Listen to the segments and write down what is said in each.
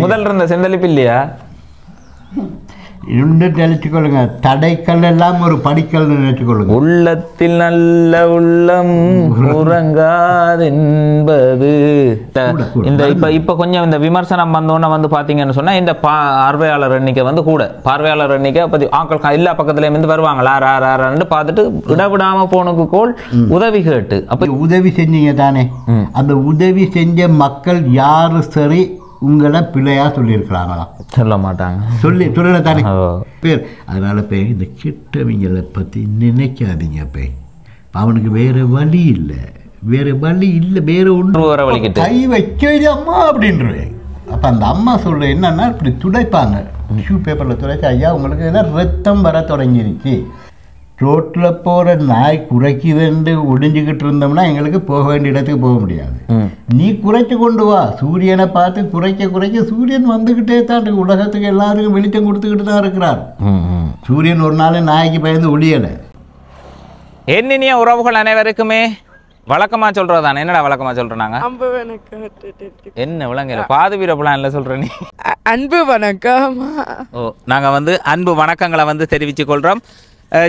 முதல்ல இருந்த செந்தளிப்பு இல்லையா? நினைச்சுக்கொள்ளுங்க, தடைக்கல் எல்லாம் ஒரு படிக்கல் நினைச்சுக்கொள்ளுங்க. உள்ளத்தில் நல்ல உள்ளம் உறங்காதென்பது. இந்த இப்ப கொஞ்சம் இந்த விமர்சனம் வந்தோன்னா வந்து பாத்தீங்கன்னு சொன்னா இந்த பார்வையாளர் எண்ணிக்கை வந்து கூட பார்வையாளர் எண்ணிக்கை பத்தி ஆக்கள் எல்லா பக்கத்துலயும் இருந்து வருவாங்களா பார்த்துட்டு விடாம போனுக்கு கோல் உதவி கேட்டு அப்ப உதவி செஞ்சீங்க தானே. அந்த உதவி செஞ்ச மக்கள் யாரு சரி உங்களை பிள்ளையா சொல்லியிருக்கிறாங்களா? சொல்ல மாட்டாங்க. சொல்லல தானே பேர். அதனால போய் இந்த கிட்டவங்களை பற்றி நினைக்காதீங்க. போய் அவனுக்கு வேற வழி இல்லை, வேற ஒன்று வர வலிக்கிட்டு கை வைக்க அம்மா அப்படின்றேன். அப்போ அந்த அம்மா சொல்ற என்னன்னா இப்படி துடைப்பாங்க, டிஷ்யூ பேப்பரில் துடைச்சி, ஐயா உங்களுக்கு ஏதாவது ரத்தம் வர தொடங்கிருச்சு, ரோட்டில் போகிற நாய் குறைக்குதுன்னு ஒடிஞ்சிக்கிட்டு இருந்தோம்னா எங்களுக்கு போக வேண்டிய இடத்துக்கு போக முடியாது. நீ குறைச்சி கொண்டு வா, சூரியனை பார்த்து குறைக்க சூரியன் வந்துக்கிட்டே தான் உலகத்துக்கு எல்லாருக்கும் வெளிச்சம் கொடுத்துக்கிட்டு தான் இருக்கிறார். சூரியன் ஒரு நாள் நாய்க்கு பயந்து ஒளியலை. என்னிய உறவுகள் அனைவருக்குமே வழக்கமா சொல்றதானே. என்னடா வழக்கமா சொல்றாங்க? என்ன விளங்கல பாது வீரப்பலாம் இல்லை சொல்ற நீ? அன்பு வணக்கம். ஓ, நாங்க வந்து அன்பு வணக்கங்களை வந்து தெரிவிச்சு கொள்றோம்.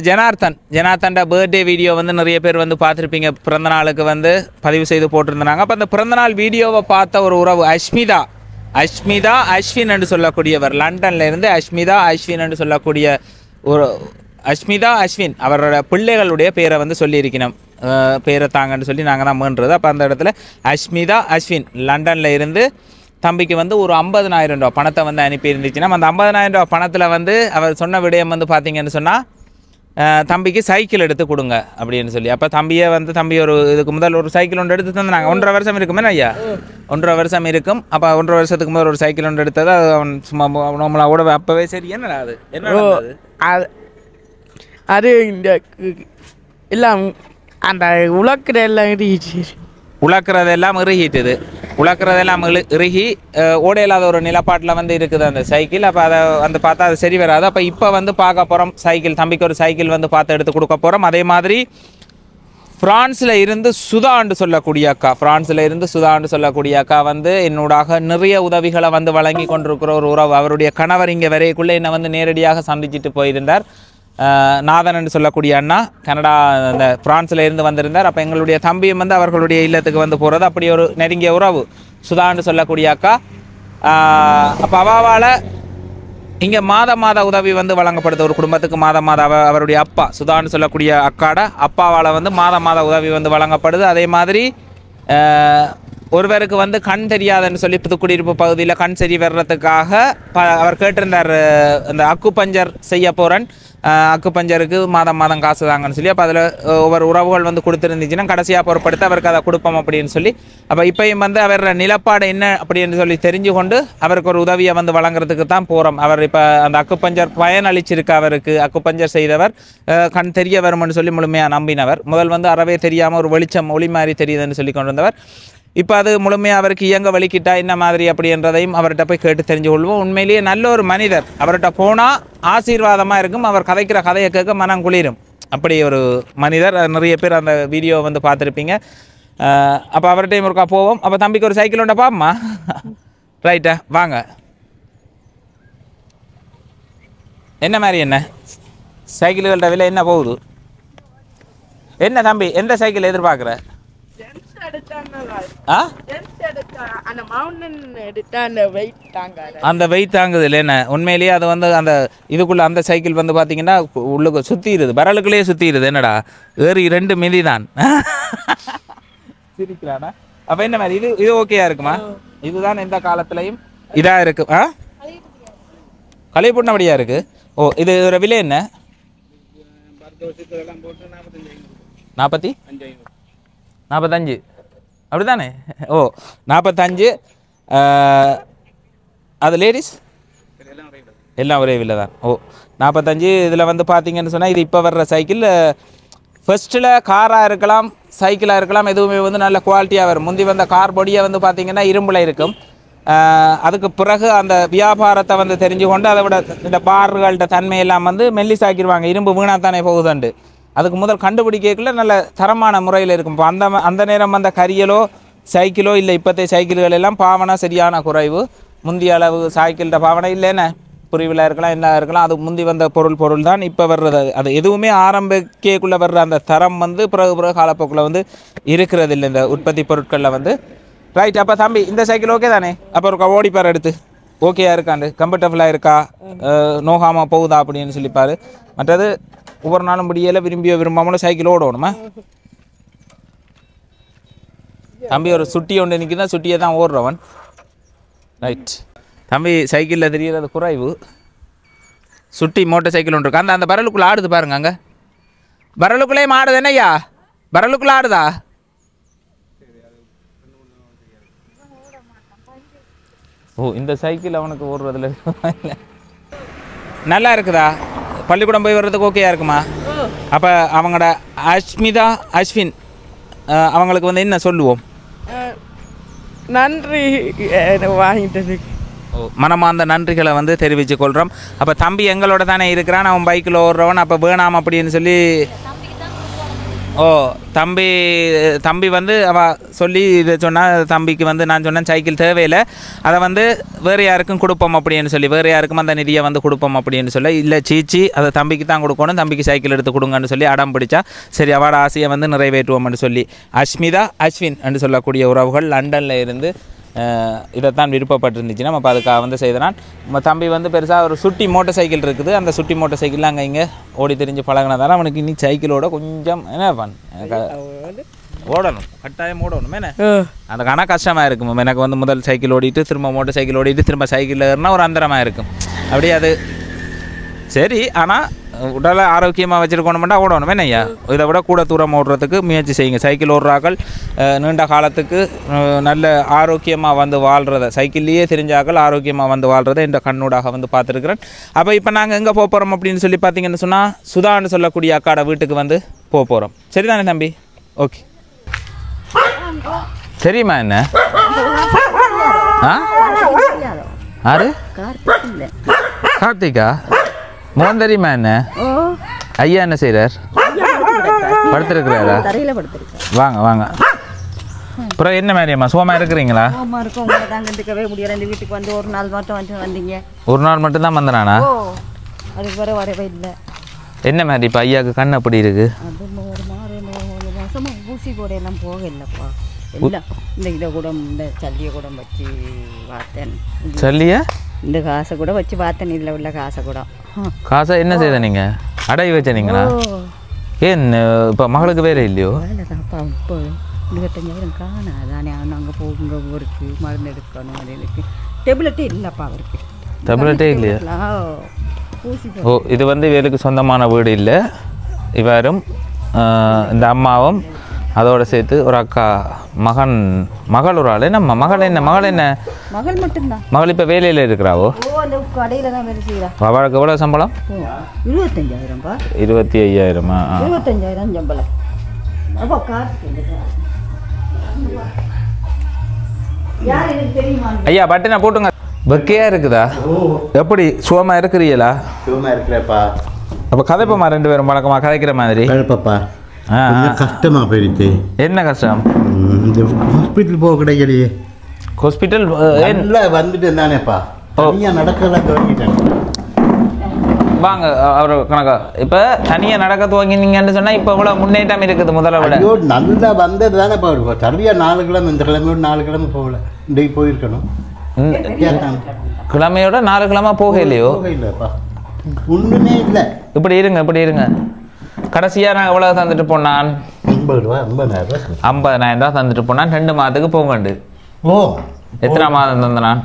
ஜனார்த்தன் பர்த்டே வீடியோ வந்து நிறைய பேர் வந்து பார்த்துருப்பீங்க. பிறந்த நாளுக்கு வந்து பதிவு செய்து போட்டிருந்தாங்க. அப்போ அந்த பிறந்தநாள் வீடியோவை பார்த்த ஒரு உறவு அஷ்மிதா அஸ்வின் என்று சொல்லக்கூடியவர், லண்டன்ல இருந்து அஷ்மிதா அஸ்வின் என்று சொல்லக்கூடிய ஒரு அஷ்மிதா அஸ்வின் அவரோட பிள்ளைகளுடைய பேரை வந்து சொல்லியிருக்கணும். பேரை தாங்கன்னு சொல்லி நாங்கள் தான் முன்றது. அப்போ அந்த இடத்துல அஷ்மிதா அஸ்வின் லண்டன்ல இருந்து தம்பிக்கு வந்து ஒரு 50,000 ரூபா பணத்தை வந்து அனுப்பி இருந்துச்சுன்னா, அந்த 50,000 ரூபா பணத்தில் வந்து அவர் சொன்ன விடயம் வந்து பார்த்தீங்கன்னு சொன்னால் தம்பிக்கு சைக்கிள் எடுத்து கொடுங்க அப்படின்னு சொல்லி. அப்போ தம்பி ஒரு இதுக்கு முதல் ஒரு சைக்கிள் ஒன்று எடுத்து தந்தாங்க. 1.5 வருஷம் இருக்குமே ஐயா, 1.5 வருஷம் இருக்கும். அப்போ 1.5 வருஷத்துக்கு முதல் ஒரு சைக்கிள் ஒன்று எடுத்தது. அது அவன் சும்மா நம்மளா கூட அப்போவே சரி என்னடா அது இந்த எல்லாம் அந்த உழக்கிறதெல்லாம் இறுகி ஓடையில்லாத ஒரு நிலப்பாட்டில் வந்து இருக்குது அந்த சைக்கிள். அப்போ அதை வந்து பார்த்தா அது சரி வராது. அப்போ இப்போ வந்து பார்க்க போகிறோம் சைக்கிள், தம்பிக்கு ஒரு சைக்கிள் வந்து பார்த்து எடுத்து கொடுக்க போகிறோம். அதே மாதிரி ஃப்ரான்ஸில் இருந்து சுதான்னு சொல்லக்கூடிய அக்கா வந்து என்னோடாக நிறைய உதவிகளை வந்து வழங்கி கொண்டிருக்கிற ஒரு உறவு. அவருடைய கணவர் இங்கே வரைக்குள்ளே என்னை வந்து நேரடியாக சந்திச்சுட்டு போயிருந்தார். நாதன் என்று சொல்லக்கூடிய அண்ணா கனடா அந்த பிரான்ஸில் இருந்து வந்திருந்தார். அப்போ எங்களுடைய தம்பியும் வந்து அவர்களுடைய இல்லத்துக்கு வந்து போகிறது. அப்படி ஒரு நெருங்கிய உறவு சுதான்னு சொல்லக்கூடிய அக்கா. அப்போ அவாவால் இங்கே மாத உதவி வந்து வழங்கப்படுது ஒரு குடும்பத்துக்கு. அவருடைய அப்பா சுதான்னு சொல்லக்கூடிய அக்காட அப்பாவால் வந்து மாத உதவி வந்து வழங்கப்படுது. அதே மாதிரி ஒருவருக்கு வந்து கண் தெரியாதுன்னு சொல்லி புதுக்குடியிருப்பு பகுதியில் கண் சரி வர்றதுக்காக அவர் கேட்டிருந்தார், இந்த அக்குபஞ்சர் செய்ய போகிறேன், அக்குபஞ்சருக்கு மாதம் காசு தாங்கன்னு சொல்லி. அப்போ அதில் ஒவ்வொரு உறவுகள் வந்து கொடுத்துருந்துச்சுன்னா கடைசியாக பொருட்படுத்த அவருக்கு அதை கொடுப்போம் அப்படின்னு சொல்லி. அப்போ இப்போயும் வந்து அவர் நிலப்பாடு என்ன அப்படின்னு சொல்லி தெரிஞ்சு கொண்டு அவருக்கு ஒரு உதவியை வந்து வழங்குறதுக்கு தான் போகிறோம். அவர் இப்போ அந்த அக்குபஞ்சர் பயன் அளிச்சிருக்கு. அவருக்கு அக்குபஞ்சர் செய்தவர் கண் தெரிய வரும்னு சொல்லி முழுமையாக நம்பினவர். முதல் வந்து அறவே தெரியாமல் ஒரு வெளிச்சம் ஒளி மாதிரி தெரியுதுன்னு சொல்லி கொண்டு வந்தவர். இப்போ அது முழுமையாக அவருக்கு இயங்க வலிக்கிட்டா என்ன மாதிரி அப்படின்றதையும் அவர்கிட்ட போய் கேட்டு தெரிஞ்சு கொள்வோம். உண்மையிலேயே நல்ல ஒரு மனிதர், அவர்கிட்ட போனால் ஆசீர்வாதமாக இருக்கும், அவர் கதைக்கிற கதையை கேட்க மனம் குளிரும். அப்படி ஒரு மனிதர். நிறைய பேர் அந்த வீடியோ வந்து பார்த்துருப்பீங்க. அப்போ அவர்கிட்டையும் ஒருக்கா போவோம். அப்போ தம்பிக்கு ஒரு சைக்கிள் உண்டா பாப்பமா? ரைட்டா, வாங்க. என்ன மாதிரி என்ன சைக்கிள்கள்ட விலை என்ன போகுது? என்ன தம்பி, எந்த சைக்கிள் எதிர்பார்க்குற? அந்த வெயிட் தாங்குது இல்லைன்னா உண்மையிலேயே அது வந்து அந்த இதுக்குள்ள அந்த சைக்கிள் வந்து பார்த்தீங்கன்னா உள்ளுக்கு சுற்றிடுது, பரலுக்குள்ளேயே சுற்றிடுது. என்னடா ஏறி 2 மிதி தான் சிரிக்கிறானா? அப்போ என்ன மாதிரி இது ஓகேயா இருக்குமா? இதுதான் எந்த காலத்துலையும் இதாக இருக்கு. கலை புண்ணபடியாக இருக்கு. ஓ, இது ஒரு விலை என்ன? 45 அப்படி தானே? ஓ, 45. அது லேடிஸ் எல்லாம் ஒரே விலை தான். ஓ, 45. இதில் வந்து பார்த்தீங்கன்னு சொன்னால் இது இப்போ வர்ற சைக்கிள் ஃபர்ஸ்ட்டில் காராக இருக்கலாம், சைக்கிளாக இருக்கலாம், எதுவுமே வந்து நல்ல குவாலிட்டியாக வரும். முந்தி வந்த கார் பொடியை வந்து பார்த்திங்கன்னா இரும்பில் இருக்கும். அதுக்கு பிறகு அந்த வியாபாரத்தை வந்து தெரிஞ்சு கொண்டு அதை விட இந்த பார்கள்ட்ட தன்மையெல்லாம் வந்து மெல்லிசாக்கிடுவாங்க. இரும்பு வீணாக தானே போகுதுண்டு அதுக்கு முதல் கண்டுபிடிக்கல நல்ல தரமான முறையில் இருக்கும். இப்போ அந்த நேரம் அந்த கரியலோ சைக்கிளோ இல்லை இப்போத்தைய சைக்கிள்கள் எல்லாம் பாவனை சரியான குறைவு. முந்திய அளவு சைக்கிள்ட பாவனை இல்லைன்னு புரிவில் இருக்கலாம் என்ன இருக்கலாம். அது முந்தி வந்த பொருள் தான் இப்போ வர்றது. அது எதுவுமே ஆரம்பிக்கக்குள்ளே வர்ற அந்த தரம் வந்து பிறகு காலப்போக்கில் வந்து இருக்கிறது இல்லை இந்த உற்பத்தி பொருட்களில் வந்து. ரைட். அப்போ தம்பி இந்த சைக்கிள் ஓகே தானே? அப்போ ஒரு ஓடிப்பார் எடுத்து ஓகேயா இருக்காண்டு கம்ஃபர்டபுளாக இருக்கா நோகாமல் போகுதா அப்படின்னு சொல்லிப்பார். மற்றது ஒவ்வொரு நாளும் முடியல விரும்பியோ விரும்பாமலும் சைக்கிள் ஓடணுமா? தம்பி ஒரு சுட்டி ஒன்று இன்றைக்கி தான் சுட்டியை தான் ஓடுறவன். ரைட். தம்பி சைக்கிளில் தெரியறது குறைவு. சுட்டி மோட்டர் சைக்கிள் ஒன்று இருக்கு. அந்த பரலுக்குள்ளே ஆடுது பாருங்க. அங்கே பரலுக்குள்ளே ஆடுது என்னய்யா? பரலுக்குள்ளே ஆடுதா? ஓ இந்த சைக்கிள் அவனுக்கு ஓடுறதுல நல்லா இருக்குதா? பள்ளிக்கூடம் போய் வர்றதுக்கு ஓகேயா இருக்குமா? அப்போ அவங்களோட அஸ்மிதா அஸ்வின் அவங்களுக்கு வந்து என்ன சொல்லுவோம்? நன்றி வாங்கிட்டதுக்கு. மனமார்ந்த நன்றிகளை வந்து தெரிவித்து கொள்கிறோம். அப்போ தம்பி எங்களோட தானே இருக்கிறான், அவன் பைக்கில் ஓடுறவன். அப்போ வேணாம் அப்படின்னு சொல்லி தம்பி வந்து அவள் சொல்லி இதை சொன்னால் தம்பிக்கு வந்து நான் சொன்னேன் சைக்கிள் தேவையில்லை, அதை வந்து வேறு யாருக்கும் கொடுப்போம் அப்படின்னு சொல்லி, வேறு யாருக்கும் அந்த நிதியை வந்து கொடுப்போம் அப்படின்னு சொல்லி. இல்லை சீச்சி அதை தம்பிக்கு தான் கொடுக்கணும், தம்பிக்கு சைக்கிள் எடுத்து கொடுங்கன்னு சொல்லி அடம் பிடிச்சா சரி அவட ஆசையை வந்து நிறைவேற்றுவோம்னு சொல்லி அஸ்மிதா அஸ்வின் என்று சொல்லக்கூடிய உறவுகள் லண்டனில் இருந்து இதைத்தான் விருப்பப்பட்டிருந்துச்சுன்னா நம்ம அதுக்காக வந்து செய்தனால். நம்ம தம்பி வந்து பெருசாக ஒரு சுட்டி மோட்டர் சைக்கிள் இருக்குது. அந்த சுட்டி மோட்டர் சைக்கிளில் அங்கே இங்கே ஓடி தெரிஞ்சு பழகினதால அவனுக்கு இன்னி சைக்கிளோட கொஞ்சம் என்ன ஓடணும், கட்டாயம் ஓடணும். என்ன அதுக்கான கஷ்டமாக இருக்கும். எனக்கு வந்து முதல் சைக்கிள் ஓடிட்டு திரும்ப மோட்டர் சைக்கிள் ஓடிட்டு திரும்ப சைக்கிளில் ஏறினா ஒரு அந்தரமாக இருக்கும். அப்படியே அது சரி. ஆனால் உடலை ஆரோக்கியமாக வச்சுருக்கணுமெண்டா ஓடணும். என்னய்யா இதை விட கூட தூரம் ஓடுறதுக்கு முயற்சி செய்யுங்க. சைக்கிள் ஓடுறாக்கள் நீண்ட காலத்துக்கு நல்ல ஆரோக்கியமாக வந்து வாழ்கிறத, சைக்கிள்லேயே தெரிஞ்சாக்கள் ஆரோக்கியமாக வந்து வாழ்கிறத என்ற கண்ணூடாக வந்து பார்த்துருக்குறேன். அப்போ இப்போ நாங்கள் எங்கே போக போகிறோம் அப்படின்னு சொல்லி பார்த்தீங்கன்னு சொன்னால் சுதான்னு சொல்லக்கூடிய அக்காட வீட்டுக்கு வந்து போக போகிறோம். சரிதானே தம்பி? ஓகே. தெரியுமா என்ன? ஆறு கார்த்திகா மோகன் தெரியுமா என்ன? ஐயா என்ன செய்கிறார்? படுத்துருக்குறாரா? வாங்க வாங்க. அப்புறம் என்ன மாதிரியம்மா சுகமாக இருக்கிறீங்களா? வீட்டுக்கு வந்து ஒரு நாள் மட்டும் வந்து வந்தீங்க. ஒரு நாள் மட்டும் தான் வந்தனானா? அதுக்கு வர வரவே இல்லை. என்ன மாதிரி இப்போ ஐயாவுக்கு கண் அப்படி இருக்கு? அது ஒரு மாதமாக ஊசி கூட எல்லாம் போக இல்லைப்பா. எல்லாம் இந்த இதை கூட இந்த சல்லியை கூட வச்சு பார்த்தேன். சல்லியா? இந்த காசை கூட வச்சு பார்த்தேன். இல்லை உள்ள காசை கூட. காசை என்ன செய்த நீங்கள்? அடை வச்சனீங்களா? ஏன் இப்போ மகளுக்கு வேலை இல்லையோ? வேலை தான்ப்பா. இப்போ 25,000 காணாதானே. அங்கே போகுங்க ஊருக்கு மருந்து எடுக்கணும். அது எனக்கு டெப்லெட்டே இல்லைப்பா அவருக்கு. டெப்லெட்டே இல்லையா? ஊசி. ஓ இது வந்து இவருக்கு சொந்தமான வீடு இல்லை. இவரும் இந்த அம்மாவும் அதோடு சேர்த்து ஒரு அக்கா மகள் ஒரு ஆள். நம்ம மகள் என்ன மகள் மட்டும்தான். மகள் இப்போ வேலையில் இருக்கிறாவோ? அந்த கடையில் தான் வேலை செய்கிறா. அவளுக்கு எவ்வளோ சம்பளம்? 25,000. 25,000. 25,000 சம்பளம். அப்போ யார் எனக்கு தெரியுமா? ஐயா பட்டினா போட்டுங்க. வெக்கையா இருக்குதா? எப்படி சுகமாக இருக்கிறீங்களா? சுகமாக இருக்கிறப்பா. அப்போ கதைப்போமா ரெண்டு பேரும் வழக்கமாக கதைக்கிற மாதிரி? கதைப்பா. கஷ்டமாக போயிடுச்சு. என்ன கஷ்டம்? இந்த ஹாஸ்பிட்டல் போக கிடைக்கலையே. ஹாஸ்பிட்டல் இல்லை வந்துட்டு தானேப்பா. தனியாக நடக்கலாம் தொடங்கிட்டேன். வாங்க அவர் கணக்கா இப்போ தனியாக நடக்க துவங்கினீங்கன்னு சொன்னால் இப்போ இவ்வளோ முன்னேற்றம் இருக்குது முதல்ல விட. ஐயோ நல்லா வந்தது தானே இப்போ சரியாக 4 கிழமை இந்த கிழமையோட 4 கிழமை போகல. இன்றைக்கு போயிருக்கணும். கிழமையோட 4 கிழமை போக இல்லையோ? இல்லைப்பா ஒன்றுமே இல்லை. இப்படி இருங்க. கடைசியாக நான் எவ்வளோ தந்துட்டு போனான்? 50 ரூபா. 50,000 ரூபா தந்துட்டு போனான். 2 மாதத்துக்கு போங்கண்டு. ஓ எத்தனை மாதம் தந்தனான்?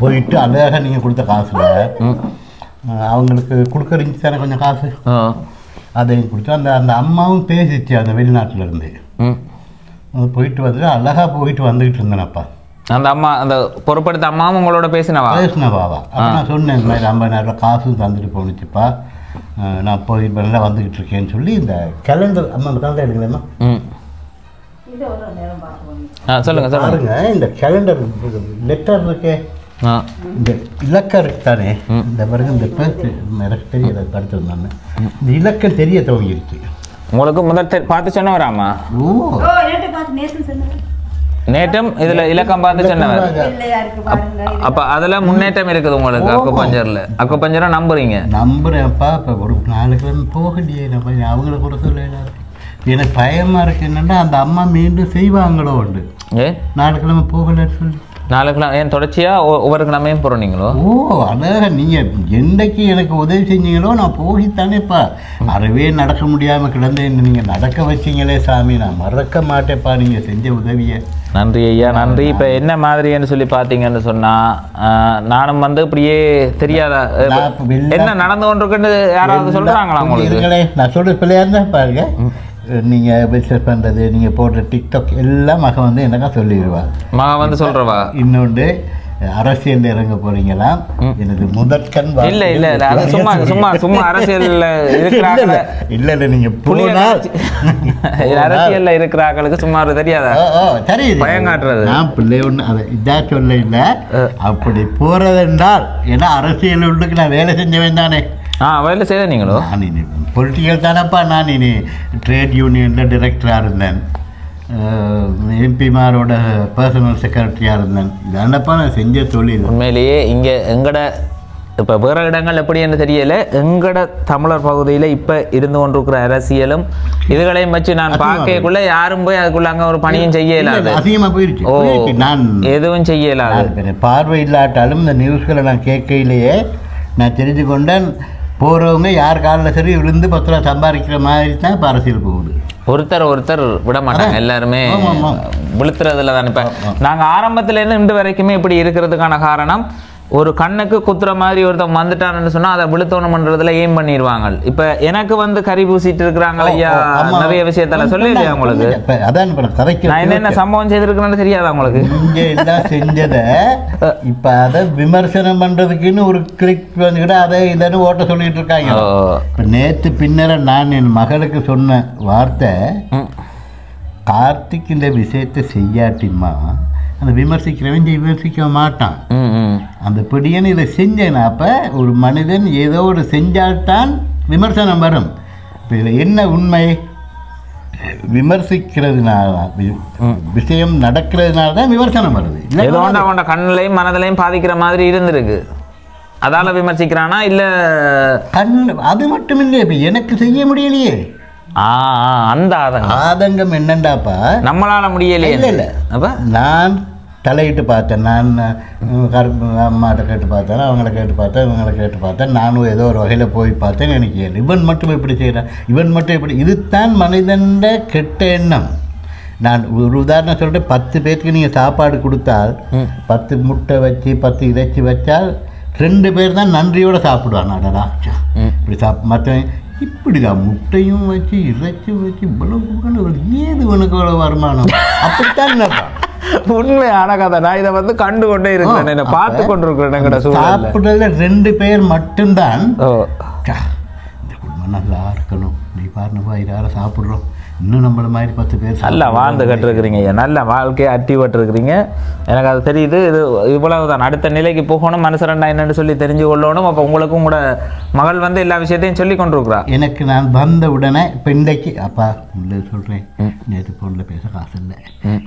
போயிட்டு அழகாக நீங்கள் கொடுத்த காசில் அவங்களுக்கு கொடுக்குறீங்க தானே கொஞ்சம் காசு. அதையும் கொடுத்து அந்த அம்மாவும் பேசிச்சு அந்த வெளிநாட்டில் இருந்து. அது போயிட்டு வந்து அழகாக போயிட்டு வந்துக்கிட்டு இருந்தேனப்பா. அந்த அம்மா அந்த பொறுப்படுத்த அம்மாவும் உங்களோட பேசினவாவா? அப்போ நான் சொன்னேன் இந்த மாதிரி 50,000 ரூபா காசும் தந்துட்டு போணுச்சுப்பா, நான் போய் இப்போ நல்லா வந்துக்கிட்டு இருக்கேன்னு சொல்லி இந்த கேலண்டர் அம்மா தான் எடுக்கலாமா? சொல்லுங்க பாருங்க. இந்த கேலண்டர் லெட்டர் இருக்கே, இந்த இலக்கம் இருக்கு தானே, இந்த பிறகு இந்த எனக்கு தெரியல படிச்சிருந்தாங்க. இந்த இலக்கம் தெரிய துவங்கிருச்சு. உங்களுக்கு முதல் பார்த்து சொன்னவராமா? நேற்றும் இதுல இலக்கம் பார்த்து சொன்னவர். அப்ப அதுல முன்னேற்றம் இருக்குது உங்களுக்கு அக்குபஞ்சர்ல. அக்குபஞ்சரை நம்புறீங்க? நம்புறேன்ப்பா. இப்போ ஒரு 4 கிழமை போகலையே, நம்ம அவங்கள கூட சொல்ல. எனக்கு பயமா இருக்கு என்னன்னா அந்த அம்மா மீண்டும் செய்வாங்களோ உண்டு. 4 கிழமை போகலன்னு சொல்லி 4 கிழமை ஏன் தொடர்ச்சியா ஒவ்வொரு கிழமையும் போறீங்களோ? ஓ அதான் நீங்க என்னைக்கு எனக்கு உதவி செஞ்சீங்களோ நான் போகித்தானேப்பா. அறவே நடக்க முடியாம கிடந்தேன், நீங்க நடக்க வச்சீங்களே சாமி, நான் மறக்க மாட்டேப்பா நீங்க செஞ்ச உதவியை. நன்றி ஐயா, நன்றி. இப்போ என்ன மாதிரின்னு சொல்லி பார்த்தீங்கன்னு சொன்னால் நானும் வந்து இப்படியே தெரியாதா என்ன நடந்து கொண்டிருக்குன்னு யாராவது சொல்கிறாங்களா உங்களுக்கு? நான் சொல்கிற பிள்ளையாக இருந்தால் பாருங்க, நீங்கள் பிஸ்னஸ் பண்ணுறது, நீங்கள் போடுற டிக்டாக் எல்லாம் மகன் வந்து என்னக்கா சொல்லிடுவா. மகன் வந்து சொல்கிறவா? இன்னொன்று அரசியல் இறங்க போறீங்களா? எனது முதற்கண் இல்ல இல்ல இல்ல அது சும்மா சும்மா சும்மா அரசியல்ல இருக்கிறாங்க. இல்ல இல்ல நீங்க போனால் அரசியல்ல இருக்கிறாங்களுக்கு சும்மா தெரியாதா? சரி பயங்காட்டுறது. நான் பிள்ளை ஒன்று அதை இதா சொல்ல இல்லை, அப்படி போறதென்றால் ஏன்னா அரசியல் உள்ளுக்கு நான் வேலை செஞ்சவன் தானே. வேலை செய்த நீங்களோ? நான் இனி பொலிட்டிக்கல் தானப்பா. நான் இனி ட்ரேட் யூனியனில் டிரெக்டராக இருந்தேன், எம்பிமாரோட பர்சனல் செக்ரட்டரியாக இருந்தேன். இதாண்டப்பா நான் செஞ்ச தொழில். உண்மையிலேயே இங்கே எங்கட இப்போ வேறு இடங்கள் எப்படி என்று தெரியல, எங்கட தமிழர் பகுதியில் இப்போ இருந்து கொண்டிருக்கிற அரசியலும் இதுகளையும் வச்சு நான் பார்க்கக்குள்ள யாரும் போய் அதுக்குள்ள அங்கே ஒரு பணியும் செய்ய இயலாது. அதிகமாக போயிடுச்சு. ஓ நான் எதுவும் செய்ய இயலாது. பார்வை இல்லாட்டாலும் இந்த நியூஸ்களை நான் கேட்கையிலேயே நான் தெரிஞ்சு கொண்டேன், போகிறவங்க யார் காலில் சரி விழுந்து 10 ரூபா சம்பாதிக்கிற மாதிரி தான் இப்போ அரசியல் போகுது. ஒருத்தர் விட மாட்டாங்க, எல்லாருமே விழுத்துறதுல தான். இப்போ நாங்கள் ஆரம்பத்துலேருந்து இன்று வரைக்குமே இப்படி இருக்கிறதுக்கான காரணம், ஒரு கண்ணுக்கு குத்துற மாதிரி ஒருத்தன் வந்துட்டான்னு சொன்னால் அதை விழுத்தணும்ன்றதுல ஏம் பண்ணிடுவாங்க. இப்போ எனக்கு வந்து கறி பூசிட்டு இருக்கிறாங்க ஐயா நிறைய விஷயத்தில் சொல்லி இல்லையா உங்களுக்கு? அதான் நான் என்னென்ன சம்பவம் செய்திருக்கிறேன்னு தெரியாதா உங்களுக்கு? இங்கே எல்லாம் செஞ்சதை இப்போ அதை விமர்சனம் பண்ணுறதுக்குன்னு ஒரு கிளிக் வந்துக்கிட்டு அதை இதன்னு ஓட்ட சொல்லிட்டு இருக்காங்க. இப்போ நேற்று பின்னர நான் என் மகளுக்கு சொன்ன வார்த்தை, கார்த்திக் இந்த விஷயத்தை செய்யாட்டிமா அந்த விமர்சிக்கிறவன் விமர்சிக்க மாட்டான். அந்த படியன்னு இதை செஞ்சேன்னா அப்போ ஒரு மனிதன் ஏதோ ஒரு செஞ்சால்தான் விமர்சனம் வரும். இப்போ இதில் என்ன உண்மை? விமர்சிக்கிறதுனால விஷயம் நடக்கிறதுனால தான் விமர்சனம் வருது. ஏதோ அவனோட கண்ணிலையும் மனதிலையும் பாதிக்கிற மாதிரி இருந்திருக்கு, அதால விமர்சிக்கிறானா இல்லை? அது மட்டும் இல்லை, இப்போ எனக்கு செய்ய முடியலையே. அந்த ஆதங்கம் என்னண்டாப்பா, நம்மளால முடியலையே. இல்லை இல்லை, அப்போ நான் தலையிட்டு பார்த்தேன், நான் அம்மாட்ட கேட்டு பார்த்தேன், அவங்கள கேட்டு பார்த்தேன், இவங்களை கேட்டு பார்த்தேன், நானும் ஏதோ ஒரு வகையில் போய் பார்த்தேன். எனக்கு இவன் மட்டும் எப்படி செய்கிறான், இவன் மட்டும் எப்படி, இதுதான் மனிதன் கெட்ட எண்ணம். நான் ஒரு உதாரணம் சொல்கிறேன், 10 பேருக்கு நீங்கள் சாப்பாடு கொடுத்தால் 10 முட்டை வச்சு 10 இறைச்சி வச்சால் 2 பேர் தான் நன்றியோடு சாப்பிடுவான். அடடா இப்படி மற்ற இப்படிதான் முட்டையும் வச்சு இறைச்சி வச்சு இவ்வளவு ஏது உனக்கு இவ்வளவு வருமானம்? அப்படித்தான் உண்மையான கதை. நான் இதை வந்து கண்டு கொண்டே இருக்கிறேன், பார்த்து கொண்டிருக்கிறேன். சாப்பிடுறதுல 2 பேர் மட்டும்தான் இந்த குடும்பம் நல்லா இருக்கணும், நீ பாருங்க வயிறார சாப்பிட்றோம், இன்னும் நம்மள மாதிரி 10 பேர் நல்லா வாழ்ந்து கட்டுருக்குறீங்க, நல்ல வாழ்க்கையை அட்டிப்பட்டுருக்குறீங்க. எனக்கு அது தெரியுது. இது இவ்வளவு தான். அடுத்த நிலைக்கு போகணும், மனுஷரண்டா என்னன்னு சொல்லி தெரிஞ்சு கொள்ளணும். அப்போ உங்களுக்கும் கூட மகள் வந்து எல்லா விஷயத்தையும் சொல்லி கொண்டிருக்கிறா. எனக்கு நான் வந்த உடனே இப்போ இன்றைக்கு அப்பா இல்லை சொல்கிறேன், நேற்று ஃபோனில் பேச காசு இல்லை,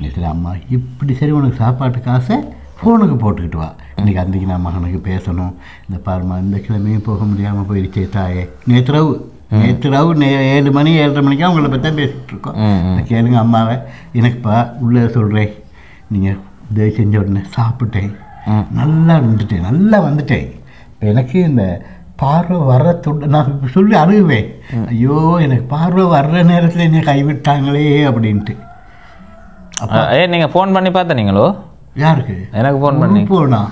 நேற்று அம்மா இப்படி சரி உனக்கு சாப்பாட்டு காசை ஃபோனுக்கு போட்டுக்கிட்டு வா, இன்றைக்கி அன்றைக்கி நான் மகனுக்கு பேசணும், இந்த பாருமா இந்த கிழமையும் போக முடியாமல் போயிடுச்சே தாயே. நேற்று ராவு 7 மணி 7:30 மணிக்கு அவங்கள பற்றி தான் பேசிகிட்டு இருக்கோம். கேளுங்க அம்மாவை, எனக்குப்பா உள்ளே சொல்கிறேன், நீங்கள் உதவி செஞ்ச உடனே சாப்பிட்டேன், நல்லா வந்துட்டேன், நல்லா வந்துட்டேன். இப்போ எனக்கு இந்த பார்வை வர்ற நான் சொல்லி அழுகுவேன், ஐயோ எனக்கு பார்வை வர்ற நேரத்தில் என்ன கைவிட்டாங்களே அப்படின்ட்டு. அப்போ நீங்கள் ஃபோன் பண்ணி பார்த்தீங்களோ? யாருக்கு? எனக்கு ஃபோன் பண்ணி போனா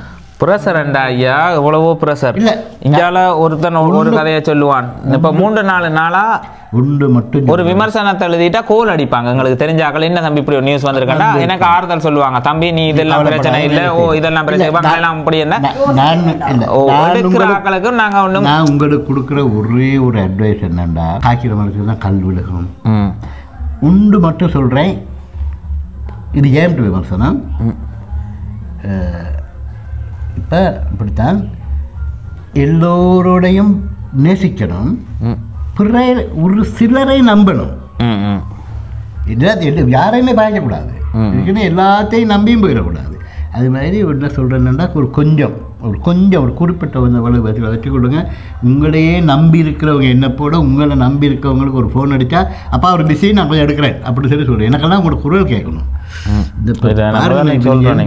ப்ரெஷர் அண்டா ஐயா, எவ்வளவோ ப்ரெஷர். இந்தியாவில் ஒருத்தன் ஒரு கதையை சொல்லுவான். இப்போ 3-4 நாளா உண்டு மட்டும் ஒரு விமர்சனத்தை எழுதிட்டா கோல் அடிப்பாங்க. எங்களுக்கு தெரிஞ்சாக்கள் என்ன தம்பி இப்படி ஒரு நியூஸ் வந்திருக்கா, எனக்கு ஆறுதல் சொல்லுவாங்க, தம்பி நீ இதெல்லாம் பிரச்சனை இல்லை, ஓ இதெல்லாம் பிரச்சனை எல்லாம் அப்படி என்ன எடுக்கிற ஆக்களுக்கும் நாங்கள் ஒன்றும். நான் உங்களுக்கு கொடுக்குற ஒரே ஒரு அட்வைஸ் என்னண்டா, காய்க்கிற மனசுக்கு தான் கல் விழுகும். உண்டு மட்டும் சொல்கிறேன், இது ஏன் விமர்சனம். இப்போ இப்படித்தான் எல்லோரோடையும் நேசிக்கணும், ஒரு சிலரை நம்பணும், யாரையுமே பயக்கக்கூடாது. இதுக்குன்னு எல்லாத்தையும் நம்பியும் போயிடக்கூடாது. அது மாதிரி என்ன சொல்கிறேன்னா ஒரு குறிப்பிட்ட வச்சு கொடுங்க. உங்களையே நம்பி இருக்கிறவங்க என்ன போட உங்களை நம்பி இருக்கிறவங்களுக்கு ஒரு ஃபோன் அடித்தா அப்பா ஒரு பிஸி நான் கொஞ்சம் எடுக்கிறேன் அப்படின்னு சொல்கிறேன். எனக்கெல்லாம் உங்களோட குரல் கேட்கணும்.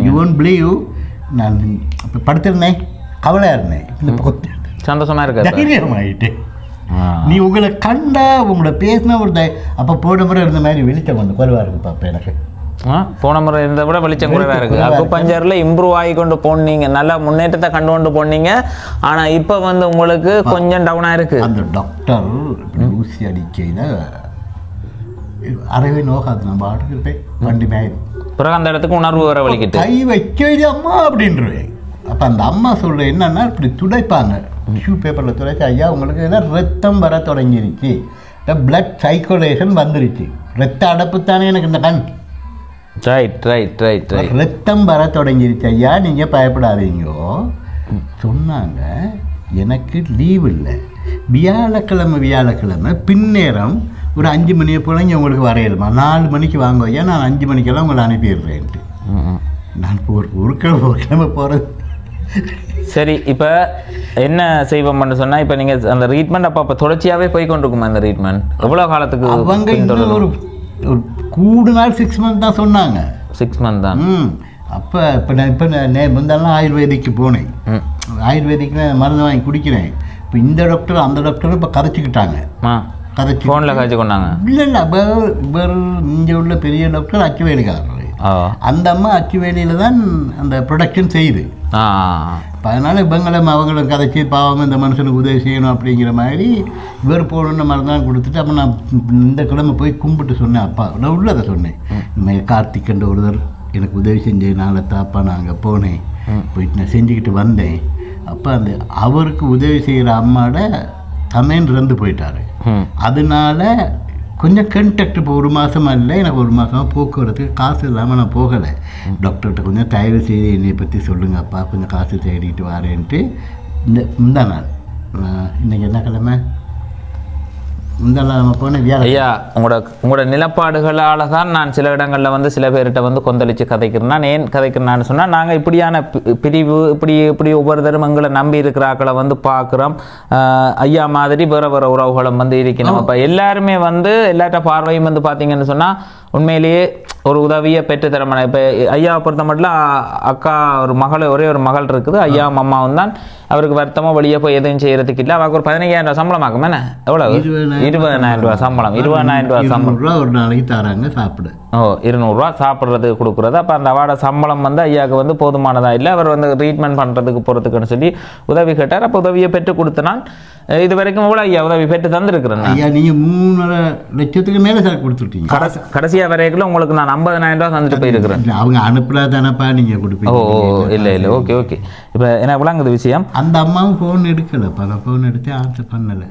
யூ ஒன்ட் பிலீவ் நான் இப்போ படுத்திருந்தேன், கவலையாக இருந்தேன், இந்த சந்தோஷமாக இருக்க தைரியமாயிட்டு நீ உங்களை கண்டா உங்களை பேசினா ஒரு அப்போ போன முறை இருந்த மாதிரி வெளிச்சம் கொஞ்சம் குறைவாக இருக்குது பாப்பா. எனக்கு போன முறை இருந்த விட வெளிச்சம் குறைவாக இருக்குது. அக்குபஞ்சரில் இம்ப்ரூவ் ஆகி கொண்டு போனீங்க, நல்லா முன்னேற்றத்தை கண்டு கொண்டு போனீங்க. ஆனால் இப்போ வந்து உங்களுக்கு கொஞ்சம் டவுனாக இருக்குது. அந்த டாக்டர் ஊசி அடிக்கையில் அறவே நோகாது. நம்ம ஆட்டுக்கு இருப்பேன் வண்டி மேயும் பிறகு அந்த இடத்துக்கு உணர்வு வர வலிக்கிட்டு கை வைக்கிறது அம்மா அப்படின்றேன். அப்போ அந்த அம்மா சொல்கிற என்னன்னா இப்படி துடைப்பாங்க, டிஷ்யூ பேப்பரில் துடைச்சி ஐயா உங்களுக்கு எல்லாம் ரத்தம் வர தொடங்கிருச்சு, பிளட் சைக்குலேஷன் வந்துருச்சு, ரத்த அடப்பு தானே எனக்கு இந்த கண் ரத்தம் வர தொடங்கிருச்சு ஐயா, நீங்கள் பயப்படாதீங்கோ சொன்னாங்க. எனக்கு லீவ் இல்லை, வியாழக்கிழமை பின்னேரம் ஒரு 5 மணியை போல இங்கே உங்களுக்கு வரையிடுமா, 4 மணிக்கு வாங்க ஐயா, நான் 5 மணிக்கெல்லாம் உங்களை அனுப்பிடுறேன்ட்டு. நான் இப்போ ஒரு கிழமை போகிறது. சரி, இப்போ என்ன செய்வோம்னு சொன்னால், இப்போ நீங்கள் அந்த ட்ரீட்மெண்ட் அப்போ தொடர்ச்சியாகவே போய் கொண்டிருக்குமா? அந்த ட்ரீட்மெண்ட் எவ்வளோ காலத்துக்கு? அவங்க ஒரு கூடு நாள் 6 மந்த் தான் சொன்னாங்க. 6 மந்த் தான். அப்போ நான் முந்தாலும் ஆயுர்வேதிக்கு போனேன். ஆயுர்வேதிக்கு மருந்து வாங்கி குடிக்கிறேன். இப்போ இந்த டாக்டர் அந்த டாக்டரும் இப்போ கதைச்சிக்கிட்டாங்க. கதைச்சி ஃபோனில் கதைச்சி கொண்டாங்க. இல்லை இவர் இங்கே உள்ள பெரிய டாக்டர் அச்சுவேலிக்காரர். அந்த அம்மா அச்சுவேலியில் தான் அந்த ப்ரொடக்ஷன் செய்யுது. அதனால் அவங்களும் கதைச்சி பாவம் இந்த மனுஷனுக்கு உதவி செய்யணும் அப்படிங்கிற மாதிரி இவர் போகணுன்னு மருந்தான் கொடுத்துட்டு அப்போ நான் இந்த கிழமை போய் கும்பிட்டு சொன்னேன். அப்பா நான் உள்ளதை சொன்னேன், இந்த மாதிரி கார்த்திகன்ற ஒருத்தர் எனக்கு உதவி செஞ்சதுனால தாப்பா நான் அங்கே போனேன், போயிட்டு நான் செஞ்சுக்கிட்டு வந்தேன். அப்போ அந்த அவருக்கு உதவி செய்கிற அம்மாவோட தமையன் இறந்து போயிட்டார். அதனால கொஞ்சம் கண்டக்ட் இப்போ 1 மாதமா இல்லை, எனக்கு 1 மாதமாக போக்குவரத்துக்கு காசு இல்லாமல் நான் போகலை. டாக்டர்கிட்ட கொஞ்சம் தயவு செய்து என்னை பற்றி சொல்லுங்கப்பா, கொஞ்சம் காசு தேடிட்டு வரேன்ட்டு இந்த நாள் இன்றைக்கி என்ன கிழமை இந்த நாள் போனேன். ஐயா, உங்களோட நிலப்பாடுகளால் தான் நான் சில இடங்களில் வந்து சில பேர்கிட்ட வந்து கொந்தளித்து கதைக்கிறேன். நான் ஏன் கதைக்கிறேன்னு சொன்னால், நாங்கள் இப்படியான பிரிவு இப்படி ஒவ்வொருத்தரும் எங்களை நம்பி இருக்கிற ஆக்களை வந்து பார்க்குறோம். ஐயா மாதிரி வேறு உறவுகளும் வந்து இருக்கணும். அப்போ எல்லாருமே வந்து எல்லார்ட்ட பார்வையும் வந்து பார்த்தீங்கன்னு சொன்னால் உண்மையிலேயே ஒரு உதவியை பெற்றுத்தரமான. இப்போ ஐயாவை பொறுத்த மட்டும் அக்கா ஒரே ஒரு மகள் இருக்குது. ஐயாவும் அம்மாவும் தான். அவருக்கு வருத்தமாக வெளியே போய் எதுவும் செய்யறதுக்கு இல்லை. அவருக்கு ஒரு 15,000 சம்பளம் ஆகும். என்ன எவ்வளோ? 20,000 சம்பளம். 20,000 சம்பளம் ஒரு நாளைக்கு தராங்க சாப்பிட. 200 சாப்பிட்றதுக்கு கொடுக்குறது. அப்போ அந்த அவாட சம்பளம் வந்து ஐயாவுக்கு வந்து போதுமானதாக இல்லை. அவர் வந்து ட்ரீட்மெண்ட் பண்ணுறதுக்கு போகிறதுக்குன்னு சொல்லி உதவி கேட்டார். அப்போ உதவியை பெற்று கொடுத்தனால் இது வரைக்கும் எவ்வளோ ஐயா உதவி பெற்று தந்துருக்குறேன். ஐயா நீங்கள் 3.5 லட்சத்துக்கு மேலே சார் கொடுத்துருக்கீங்க. கடைசியாக வரைக்கும் உங்களுக்கு நான் 50,000 தந்துட்டு போயிருக்கிறேன். அவங்க அனுப்புறா தானப்பா நீங்கள் கொடுப்பீங்க. இல்லை ஓகே இப்போ என்ன விளங்குது விஷயம். அந்த அம்மாவும் ஃபோன் எடுக்கலைப்பா, நான் ஃபோன் எடுத்து ஆன்சர் பண்ணலை.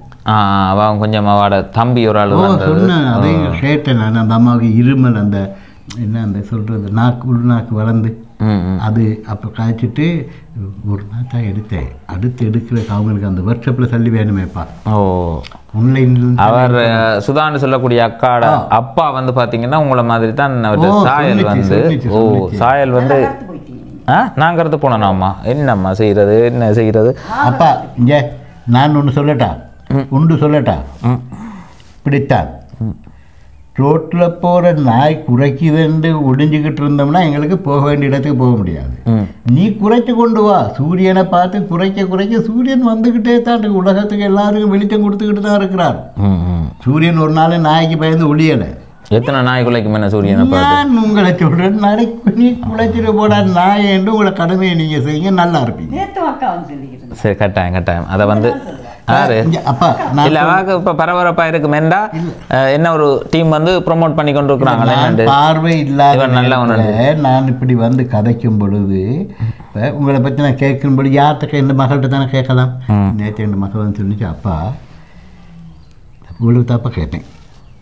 அவன் கொஞ்சம் அவட தம்பி ஒரு ஆள் சொன்னேன், அதையும் கேட்டேன் நான். அந்த அம்மாவுக்கு இருமல் அந்த என்ன அந்த சொல்கிறது உள்நாக்கு வளர்ந்து அது அப்போ காய்ச்சிட்டு ஒரு நாள் தான் எடுத்தேன். அடுத்து எடுக்கிறதுக்கு அவங்களுக்கு அந்த ஒர்க் ஷாப்பில் சொல்லி வேணுமேப்பா. ஆன்லைனில் அவர் சுதான்னு சொல்லக்கூடிய அக்காட அப்பா வந்து பார்த்தீங்கன்னா உங்களை மாதிரி தான் சாயல் வந்து சாயல் வந்து நாங்கிறது போனோம்மா. என்னம்மா செய்கிறது அப்பா இங்கே நான் ஒன்று சொல்லட்டா இப்படித்தான் ரோட்டில் போகிற நாய் குறைக்குதுன்னு ஒடிஞ்சிக்கிட்டு இருந்தோம்னா எங்களுக்கு போக வேண்டிய இடத்துக்கு போக முடியாது. நீ குறைச்சி கொண்டு வா, சூரியனை பார்த்து குறைக்க சூரியன் வந்துக்கிட்டே தான் உலகத்துக்கு எல்லாருக்கும் வெளிச்சம் கொடுத்துக்கிட்டு தான் இருக்கிறார். சூரியன் ஒரு நாள் நாய்க்கு பயந்து ஒளியலை. எத்தனை நாய் குலைக்கும் என்ன சூரியனை நான் உங்களை சொல்கிறேன், நாளைக்கு நீ குலைச்சிட்டு போடா நாய் என்று உங்களை கடமையை நீங்கள் செய்யுங்க, நல்லா இருப்பீங்க. சரி, கட்டாயம் அதை வந்து அப்பா இல்லை இப்போ பரபரப்பாக இருக்குமேண்டா என்ன ஒரு டீம் வந்து ப்ரொமோட் பண்ணி கொண்டு இருக்கிறாங்க. பார்வை இல்லாத நல்லா நான் இப்படி வந்து கதைக்கும் பொழுது இப்போ உங்களை பற்றி நான் கேட்கும்பொழுது யார்கிட்ட இந்த மகள்கிட்ட தானே கேட்கலாம். நேற்று என் மகள் வந்து சொல்லிச்சு, அப்பா உங்களுக்கு தாப்பா கேட்டேன்,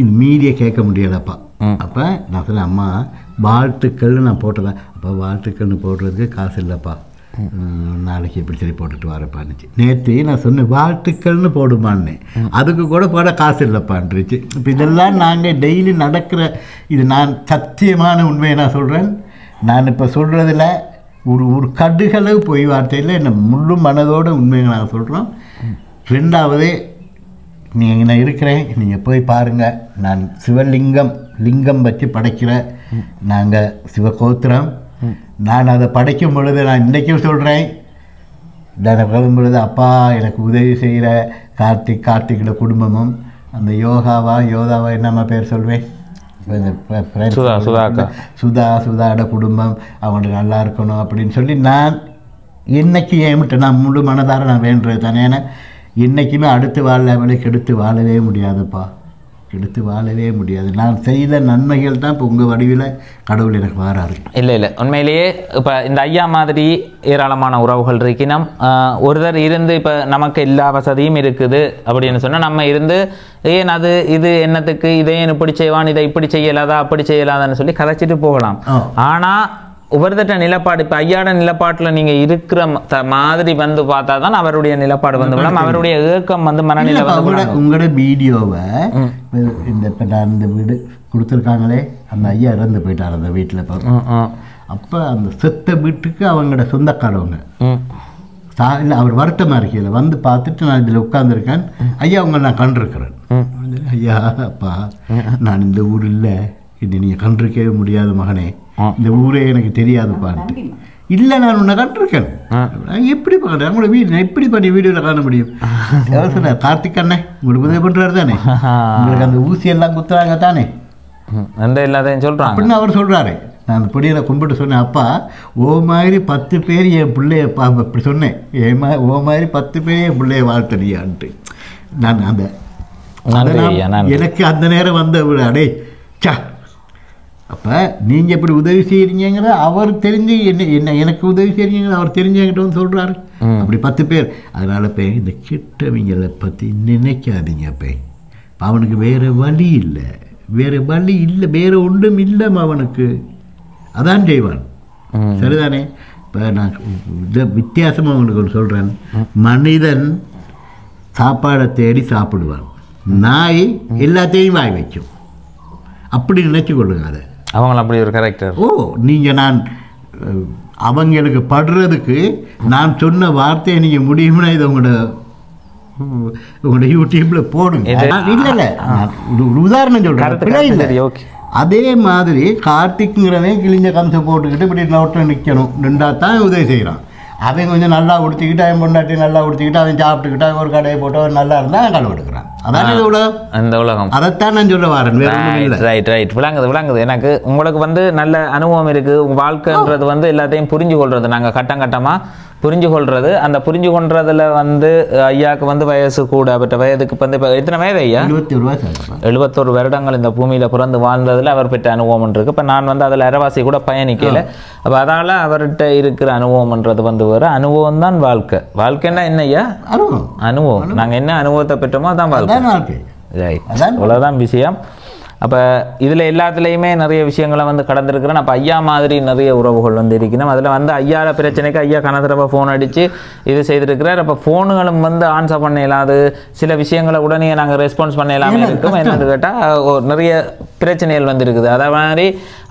இந்த மீதியை கேட்க முடியாதப்பா. அப்போ நான் சொன்னேன், அம்மா வாழ்த்துக்கள்னு நான் போட்டதா. அப்போ வாழ்த்துக்கள்னு போடுறதுக்கு காசு இல்லைப்பா, நாளைக்கு எப்படி சரி போட்டுட்டு வரப்பான்னுச்சு. நேற்று நான் சொன்னேன் வாழ்த்துக்கள்னு போடுமான்னு, அதுக்கு கூட போட காசு இல்லைப்பான்ருச்சு. இப்போ இதெல்லாம் நாங்கள் டெய்லி நடக்கிற இது. நான் சத்தியமான உண்மையை நான் சொல்கிறேன். நான் இப்போ சொல்கிறதில் ஒரு கடுகளவு பொய் வார்த்தையில் என்ன முழு மனதோடு உண்மையை நாங்கள் சொல்கிறோம். ரெண்டாவது, நீங்கள் நான் இருக்கிறேன், நீங்கள் போய் பாருங்கள். நான் லிங்கம் வச்சு படைக்கிற நாங்கள் சிவகோத்திரம். நான் அதை படைக்கும் பொழுது நான் இன்றைக்கும் சொல்கிறேன், நான் கிளம்பும் பொழுது அப்பா எனக்கு உதவி செய்கிற கார்த்திகோட குடும்பமும் அந்த யோதாவா என்னம்மா பேர் சொல்வேன், சுதாவோட குடும்பம் அவங்களுக்கு நல்லா இருக்கணும் அப்படின்னு சொல்லி நான் என்னைக்கு ஏமிட்டு நான் முழு மனதார நான் வேண்டுறது தானே. ஏன்னா என்றைக்குமே அடுத்து வாழவே கெடுத்து வாழவே முடியாதுப்பா, கெடுத்து வாழவே முடியாது. நான் செய்த நன்மைகள் தான் இப்போ உங்கள் வடிவில் கடவுள் எனக்கு வாராரு. இல்லை உண்மையிலேயே இப்போ இந்த ஐயா மாதிரி ஏராளமான உறவுகள் இருக்கினோம். ஒருத்தர் இருந்து இப்போ நமக்கு எல்லா வசதியும் இருக்குது அப்படின்னு சொன்னால் நம்ம இருந்து ஏன் இது என்னத்துக்கு இதையும் இப்படி செய்வான், இதை இப்படி செய்யலாதா அப்படி செய்யலாதான்னு சொல்லி கதைச்சிட்டு போகலாம். ஆனால் ஒவ்வொருத்தட்ட நிலப்பாடு, இப்போ ஐயாட நிலப்பாட்டில் நீங்கள் இருக்கிற மாதிரி வந்து பார்த்தா தான் அவருடைய நிலப்பாடு வந்து அவருடைய ஏக்கம் வந்து மனநிலை வந்து. உங்களோட வீடியோவை இப்போ நான் இந்த வீடு கொடுத்துருக்காங்களே, அந்த ஐயா இறந்து போயிட்டார் அந்த வீட்டில். அப்போ அந்த செத்த வீட்டுக்கு அவங்களோட சொந்தக்காரவங்க இல்லை, அவர் வருத்தமாக இருக்கையில் வந்து பார்த்துட்டு நான் இதில் உட்காந்துருக்கேன். ஐயா உங்களை நான் கண்டிருக்கிறேன். ஐயா அப்பா நான் இந்த ஊர் இல்லை, இது நீங்கள் கண்டிருக்கவே முடியாது மகனே, இந்த ஊரே எனக்கு தெரியாதுப்பான்ட்டு. இல்லை நான் உன்னை கண்டிருக்கேன். எப்படி பார்க்குறேன் உங்களோட வீடு நான் எப்படி பண்ணி வீடியோவில் காண முடியும்? எவ்வளோ சொன்னார் கார்த்திக் அண்ணே உங்களுக்கு உதவி பண்ணுறாரு தானே, உங்களுக்கு அந்த ஊசியெல்லாம் குத்துறாங்க தானே எல்லாத்தையும் சொல்கிறாங்க அப்படின்னு அவர் சொல்கிறாரு. நான் அந்த பொடியில் கும்பிட்டு சொன்னேன், அப்பா ஓ மாதிரி 10 பேர் என் பிள்ளைய அப்படி சொன்னேன், ஓ மாதிரி 10 பேர் என் பிள்ளைய வாழ்த்தனியான்ட்டு. நான் அந்த எனக்கு அந்த நேரம் வந்த அடே சா, அப்போ நீங்கள் எப்படி உதவி செய்கிறீங்கிற அவர் தெரிஞ்சு என்ன எனக்கு உதவி செய்கிறீங்கிற அவர் தெரிஞ்சவங்கிட்ட வந்து சொல்கிறாரு. அப்படி 10 பேர். அதனால் இப்போ இந்த கெட்டவங்களை பற்றி நினைக்காதீங்க. இப்போ அவனுக்கு வேறு வழி இல்லை, வேறு ஒன்றும் இல்லை அவனுக்கு, அதான் செய்வான். சரிதானே? இப்போ நான் இதை வித்தியாசமாக அவனுக்கு ஒன்று சொல்கிறேன். மனிதன் சாப்பாடை தேடி சாப்பிடுவான், நாய் எல்லாத்தையும் வாய் வைக்கும். அப்படி நினைச்சு கொள்ளுங்க அதை. அவங்கள அப்படி ஒரு கேரக்டர். நீங்கள் நான் அவங்களுக்கு படுறதுக்கு நான் சொன்ன வார்த்தையை நீங்கள் முடியும்னா இதை உங்களோட யூடியூப்பில் போடுங்க. இல்லை ஒரு உதாரணம் சொல்கிறேன். அதே மாதிரி கார்த்திக்ங்கிறவன் கிழிஞ்ச கம்சை போட்டுக்கிட்டு இப்படி நோட்டில் நிற்கணும், நின்றா தான் உதவி செய்கிறான். அவன் கொஞ்சம் நல்லா உடுத்திக்கிட்டு அவன் பொண்டாட்டி நல்லா உடுத்திக்கிட்டு அவன் சாப்பிட்டுக்கிட்டு அவன் ஒரு கடையை போட்டு அவன் நல்லா இருந்தால் அவன் கடை எடுக்கிறான். அதான் இந்த உலகம், அந்த உலகம். அதைத்தான் நான் சொல்ல வரேன். ரைட் விளங்குது. எனக்கு உங்களுக்கு வந்து நல்ல அனுபவம் இருக்குது. உங்கள் வாழ்க்கைன்றது வந்து எல்லாத்தையும் புரிஞ்சு கொள்வது, நாங்கள் கட்டமாக புரிஞ்சு கொள்வது. அந்த புரிஞ்சு கொள்றதுல வந்து ஐயாவுக்கு வந்து வயசு கூட, பட் வயதுக்கு வந்து இப்போ எத்தனை வயது ஐயா? 71 வருடங்கள் இந்த பூமியில் பிறந்து வாழ்ந்ததில் அவர் பெற்ற அனுபவம் இருக்குது. இப்போ நான் வந்து அதில் அரைவாசி கூட பயணிக்கலை. அப்போ அதால் அவர்கிட்ட இருக்கிற அனுபவம்ன்றது வந்து வேறு. அனுபவம் தான் வாழ்க்கைன்னா என்ன ஐயா? அனுபவம். நாங்கள் என்ன அனுபவத்தை பெற்றோமோ அதான் வாழ்க்கை. அவ்வளோதான் விஷயம். அப்போ இதில் எல்லாத்துலேயுமே நிறைய விஷயங்களை வந்து கடந்திருக்கிறேன். அப்போ ஐயா மாதிரி நிறைய உறவுகள் வந்து இருக்கணும். அதில் வந்து ஐயாவோட பிரச்சனைக்கு ஐயா கனதடவை ஃபோன் அடித்து இது செய்திருக்கிறார். அப்போ ஃபோனுகளும் வந்து ஆன்சர் பண்ண இயலாது, சில விஷயங்களை உடனே நாங்கள் ரெஸ்பான்ஸ் பண்ண இல்லாமல் இருக்கும். என்னென்னு கேட்டால் நிறைய பிரச்சனைகள் வந்து இருக்குது. அதே மாதிரி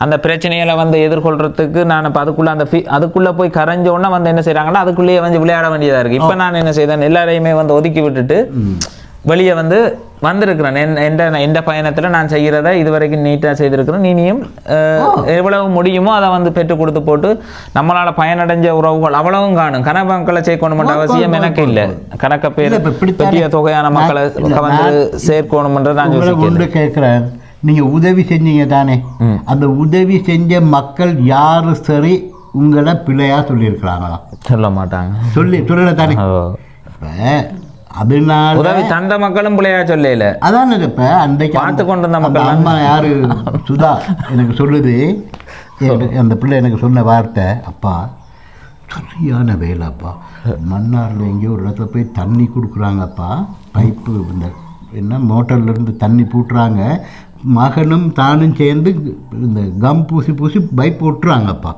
அந்த பிரச்சனைகளை வந்து எதிர்கொள்கிறதுக்கு நான் இப்போ அதுக்குள்ளே போய் கரைஞ்சோன்னா வந்து என்ன செய்கிறாங்கன்னா அதுக்குள்ளேயே வந்து விளையாட வேண்டியதாக இருக்குது. இப்போ நான் என்ன செய்தேன், எல்லாரையுமே வந்து ஒதுக்கி விட்டுட்டு வெளியே வந்திருக்கிறேன். எந்த பயணத்தில் நான் செய்கிறத இதுவரைக்கும் நீட்டாக செய்திருக்கிறேன். நீனியும் எவ்வளவு முடியுமோ அதை வந்து பெற்றுக் கொடுத்து போட்டு நம்மளால் பயனடைஞ்ச உறவுகள் அவ்வளவும் காணும். கணமக்களை சேர்க்கணுமென்ற அவசியம் எனக்கு இல்லை. கணக்க பேர் பெரிய தொகையான மக்களை வந்து சேர்க்கணுமென்றது நான் கேட்குறேன். நீங்கள் உதவி செஞ்சீங்க தானே, அந்த உதவி செஞ்ச மக்கள் யாரு சரி உங்களை பிள்ளையா சொல்லியிருக்கிறாங்களா? சொல்ல மாட்டாங்க. சொல்லல தானே. அதனால உதவி தந்த மக்களும் பிள்ளையா சொல்லல. அதான் இப்ப அன்றைக்கு பார்த்து கொண்டு வந்த மக்கள் அம்மா யாரு சுதா எனக்கு சொல்லுது, அந்த பிள்ளை எனக்கு சொன்ன வார்த்தை, அப்பா சரியான வேலைப்பா, மன்னாரில் எங்கேயோ ஒரு இடத்துல போய் தண்ணி கொடுக்குறாங்கப்பா, பைப்பு இந்த என்ன மோட்டர்லேருந்து தண்ணி பூட்டுறாங்க, மகனும் தானும் சேர்ந்து இந்த கம் பூசி பைப் விட்டுறாங்கப்பா.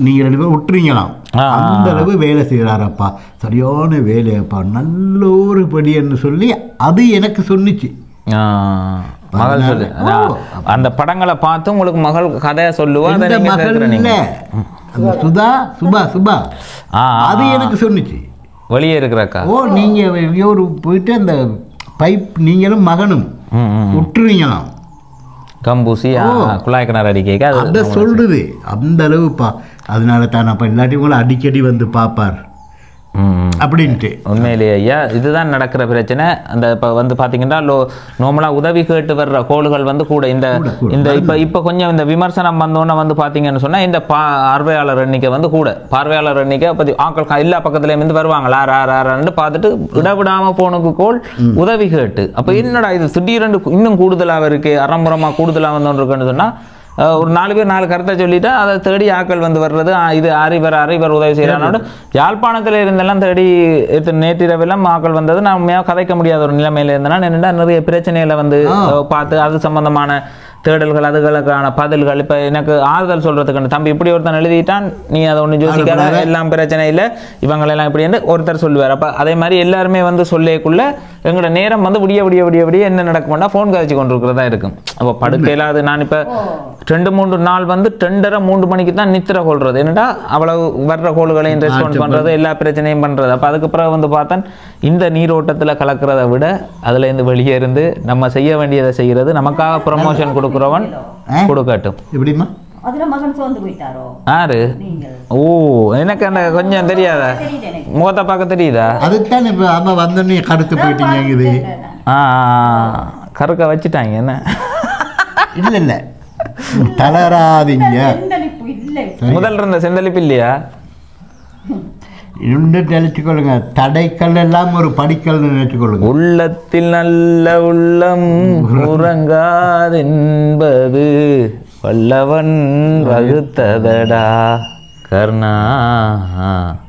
நீங்கள் 2 பேரும் விட்டுறீங்களாம். அந்த அளவு வேலை செய்கிறாரப்பா, சரியான வேலையப்பா, நல்ல ஒரு படின்னு சொல்லி அது எனக்கு சொன்னிச்சு. மகள் சொல்லு. அந்த படங்களை பார்த்து உங்களுக்கு மகள் கதையை சொல்லுவா. மகள் இல்லை, சுபா அது எனக்கு சொன்னிச்சு. வெளியே இருக்கிறக்கா, ஓ நீங்கள் ஒரு போயிட்டு அந்த பைப் நீங்களும் மகனும் விட்டுருவீங்களாம். கம்பூசி குழாய் கிணறு அடிக்க அதை சொல்லுது. அந்த அளவுப்பா. அதனால தான் அப்போ இல்லாட்டி உங்களை அடிக்கடி வந்து பார்ப்பார் அப்படின்ட்டு. உண்மையிலேயே ஐயா இதுதான் நடக்கிற பிரச்சனை. அந்த இப்போ வந்து பார்த்தீங்கன்னா நார்மலாக உதவி கேட்டு வர்ற கோள்கள் வந்து கூட இந்த இப்போ கொஞ்சம் இந்த விமர்சனம் வந்தோன்னே வந்து பார்த்தீங்கன்னு சொன்னால் இந்த பார்வையாளர் எண்ணிக்கை வந்து கூட, பார்வையாளர் எண்ணிக்கை பற்றி ஆக்கள் எல்லா பக்கத்துலேயும் வந்து வருவாங்களா ரான்னு பார்த்துட்டு இடவிடாமல் போனுக்கு கோள் உதவி கேட்டு. அப்போ என்னடா இது திடீரென்று இன்னும் கூடுதலாக இருக்கு, அறம்புறமாக கூடுதலாக வந்தோன்னு இருக்குன்னு சொன்னால் ஒரு 4 பேர் 4 கருத்தை சொல்லிட்டு அதை தேடி ஆக்கள் வந்து வர்றது. இது அறிவர் உதவி செய்கிறானோட யாழ்ப்பாணத்தில் இருந்தெல்லாம் தேடி நேற்றிரவெல்லாம் ஆக்கள் வந்தது. நான் உண்மையாக கதைக்க முடியாத ஒரு நிலைமையில் இருந்தேன்னா என்னென்னா நிறைய பிரச்சனைகளை வந்து பார்த்து அது சம்பந்தமான தேடல்கள், அதுகளுக்கான பதில்கள். இப்போ எனக்கு ஆறுதல் சொல்கிறதுக்கு தம்பி இப்படி ஒருத்தன் எழுதிட்டான், நீ அதை ஒன்று யோசிக்காத, எல்லாம் பிரச்சனை இல்லை, இவங்களெல்லாம் இப்படி என்று ஒருத்தர் சொல்லுவார். அப்போ அதே மாதிரி எல்லாருமே வந்து சொல்லிக்குள்ள எங்களோட நேரம் வந்து விடிய என்ன நடக்கும்னா ஃபோன் கதைச்சு கொண்டு இருக்கிறதா இருக்கும். அப்போ படுக்கையில் அது நான் இப்போ 2-3 நாள் வந்து 2:30-3 மணிக்கு தான் நித்திர கொள்றது. என்னடா அவ்வளவு வர்ற கோள்களையும் ரெஸ்பான்ஸ் பண்ணுறது, எல்லா பிரச்சனையும் பண்ணுறது. அப்போ அதுக்கு பிறகு வந்து பார்த்தேன் இந்த நீரோட்டத்தில் கலக்கிறத விட அதில் இருந்து வெளியே இருந்து நம்ம செய்ய வேண்டியதை செய்கிறது, நமக்காக ப்ரமோஷன் கொடுக்குறவன் கொடுக்கட்டும். எப்படிமா அதில் மகன் சோர்ந்து போயிட்டாரோ? யாரு? ஓ எனக்கு அந்த கொஞ்சம் தெரியாதா, முகத்தை பார்க்க தெரியுதா? அதுதான் இப்போ அம்மா வந்தோடனே கருத்து போயிட்டீங்க. இது கருக்க வச்சுட்டாங்க என்ன? இல்லை தளராதீங்க. முதல் இருந்த செந்தளிப்பு இல்லையா? இன்னும் நினைச்சுக்கொள்ளுங்க, தடைக்கல் எல்லாம் ஒரு படிக்கல் நினைச்சுக்கொள்ளுங்க. உள்ளத்தில் நல்ல உள்ளம் உறங்காதென்பது வல்லவன் வகுத்ததடா கர்ணா.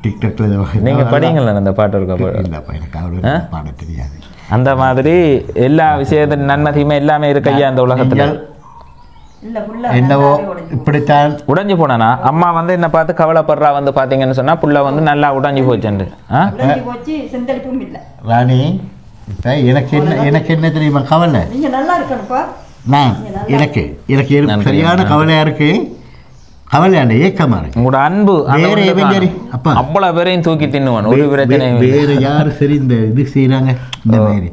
டிக்டாக்ல நீங்க படிங்களா அந்த பாட்டு இருக்கா? எனக்கு பாட தெரியாது. அந்த மாதிரி எல்லா விஷயத்தின் நன்மை தீமை எல்லாமே இருக்கு ஐயா இந்த உலகத்துல. என்னவோ இப்படித்தான் உடைஞ்சு போனானா அம்மா வந்து என்ன பார்த்து கவலைப்படுறா வந்து பாத்தீங்கன்னு சொன்னா புள்ள வந்து நல்லா உடைஞ்சு போச்சுண்டு. ராணி இப்போ எனக்கு என்ன தெரியுமா கவலை? நான் எனக்கு சரியான கவலையா இருக்கு. கவலையாண்ட ஏக்கமா இருக்கு. உங்களோட அன்பு அப்பா அவ்வளவு பேரையும் தூக்கி தின்னுவான். ஒரு பிரச்சனை வேற யாரு சரி இந்த இது செய்யறாங்க இந்த மாதிரி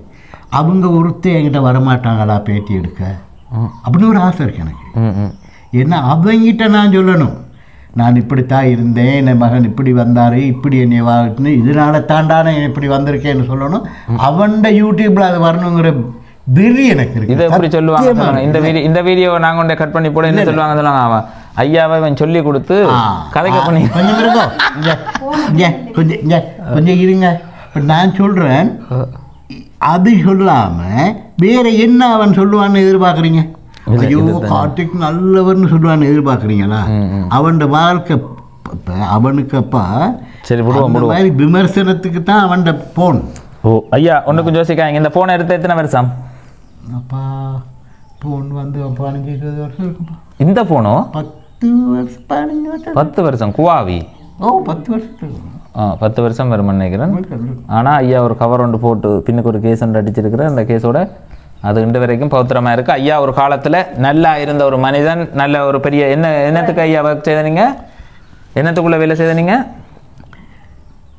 அவங்க ஒருத்தர் என்கிட்ட வரமாட்டாங்களா பேட்டி எடுக்க அப்படின்னு ஒரு ஆசை இருக்கு எனக்கு. ஏன்னா அவங்கிட்ட நான் சொல்லணும், நான் இப்படித்தான் இருந்தேன், என் மகன் இப்படி வந்தாரு, இப்படி என்னை வாங்கிட்டு இதனால தாண்டான இப்படி வந்திருக்கேன்னு சொல்லணும். அவன்ட யூடியூப்ல அது வரணுங்கிற வெறி எனக்கு இருக்கு. இதை எப்படி சொல்லுவாங்க? இந்த வீடியோ நாங்க கொண்டே கட் பண்ணி போட என்ன சொல்லுவாங்க? அவன் ஐயாவை அவன் சொல்லி கொடுத்து கதைக்க பண்ணி கொஞ்சம் இருக்கும். கொஞ்சம் இருங்க. இப்போ நான் சொல்றேன், அது சொல்லாம வேற என்ன அவன் சொல்லுவான்னு எதிர்பார்க்குறீங்க? ஐயோ கார்த்திக் நல்லவர்னு சொல்லுவான்னு எதிர்பார்க்குறீங்களா? அவன் வாழ்க்கை அவனுக்கப்பா சரி மாதிரி விமர்சனத்துக்கு தான் அவன் போன். ஓ ஐயா ஒன்றுக்கும் யோசிக்காங்க. இந்த போனை எடுத்து எத்தனை வருஷம்? அப்பா போன் வந்து 15-20 வருஷம் இருக்குப்பா. இந்த போனோ 10 வருஷம் 15 வருஷம் 10 வருஷம் குவாவி. ஓ 10 வருஷம் 10 வருஷம் வரும்னு நினைக்கிறேன். ஆனால் ஐயா ஒரு கவர் ஒன்று போட்டு பின்னுக்கு ஒரு கேஸ் ஒன்று அடிச்சிருக்கிறேன். அந்த கேஸோட அது இன்று வரைக்கும் பௌத்திரமாக இருக்குது. ஐயா ஒரு காலத்தில் நல்லா இருந்த ஒரு மனிதன், நல்ல ஒரு பெரிய என்னத்துக்கு ஐயா ஒர்க் செய்த நீங்கள்? என்னத்துக்குள்ளே வேலை செய்த நீங்கள்?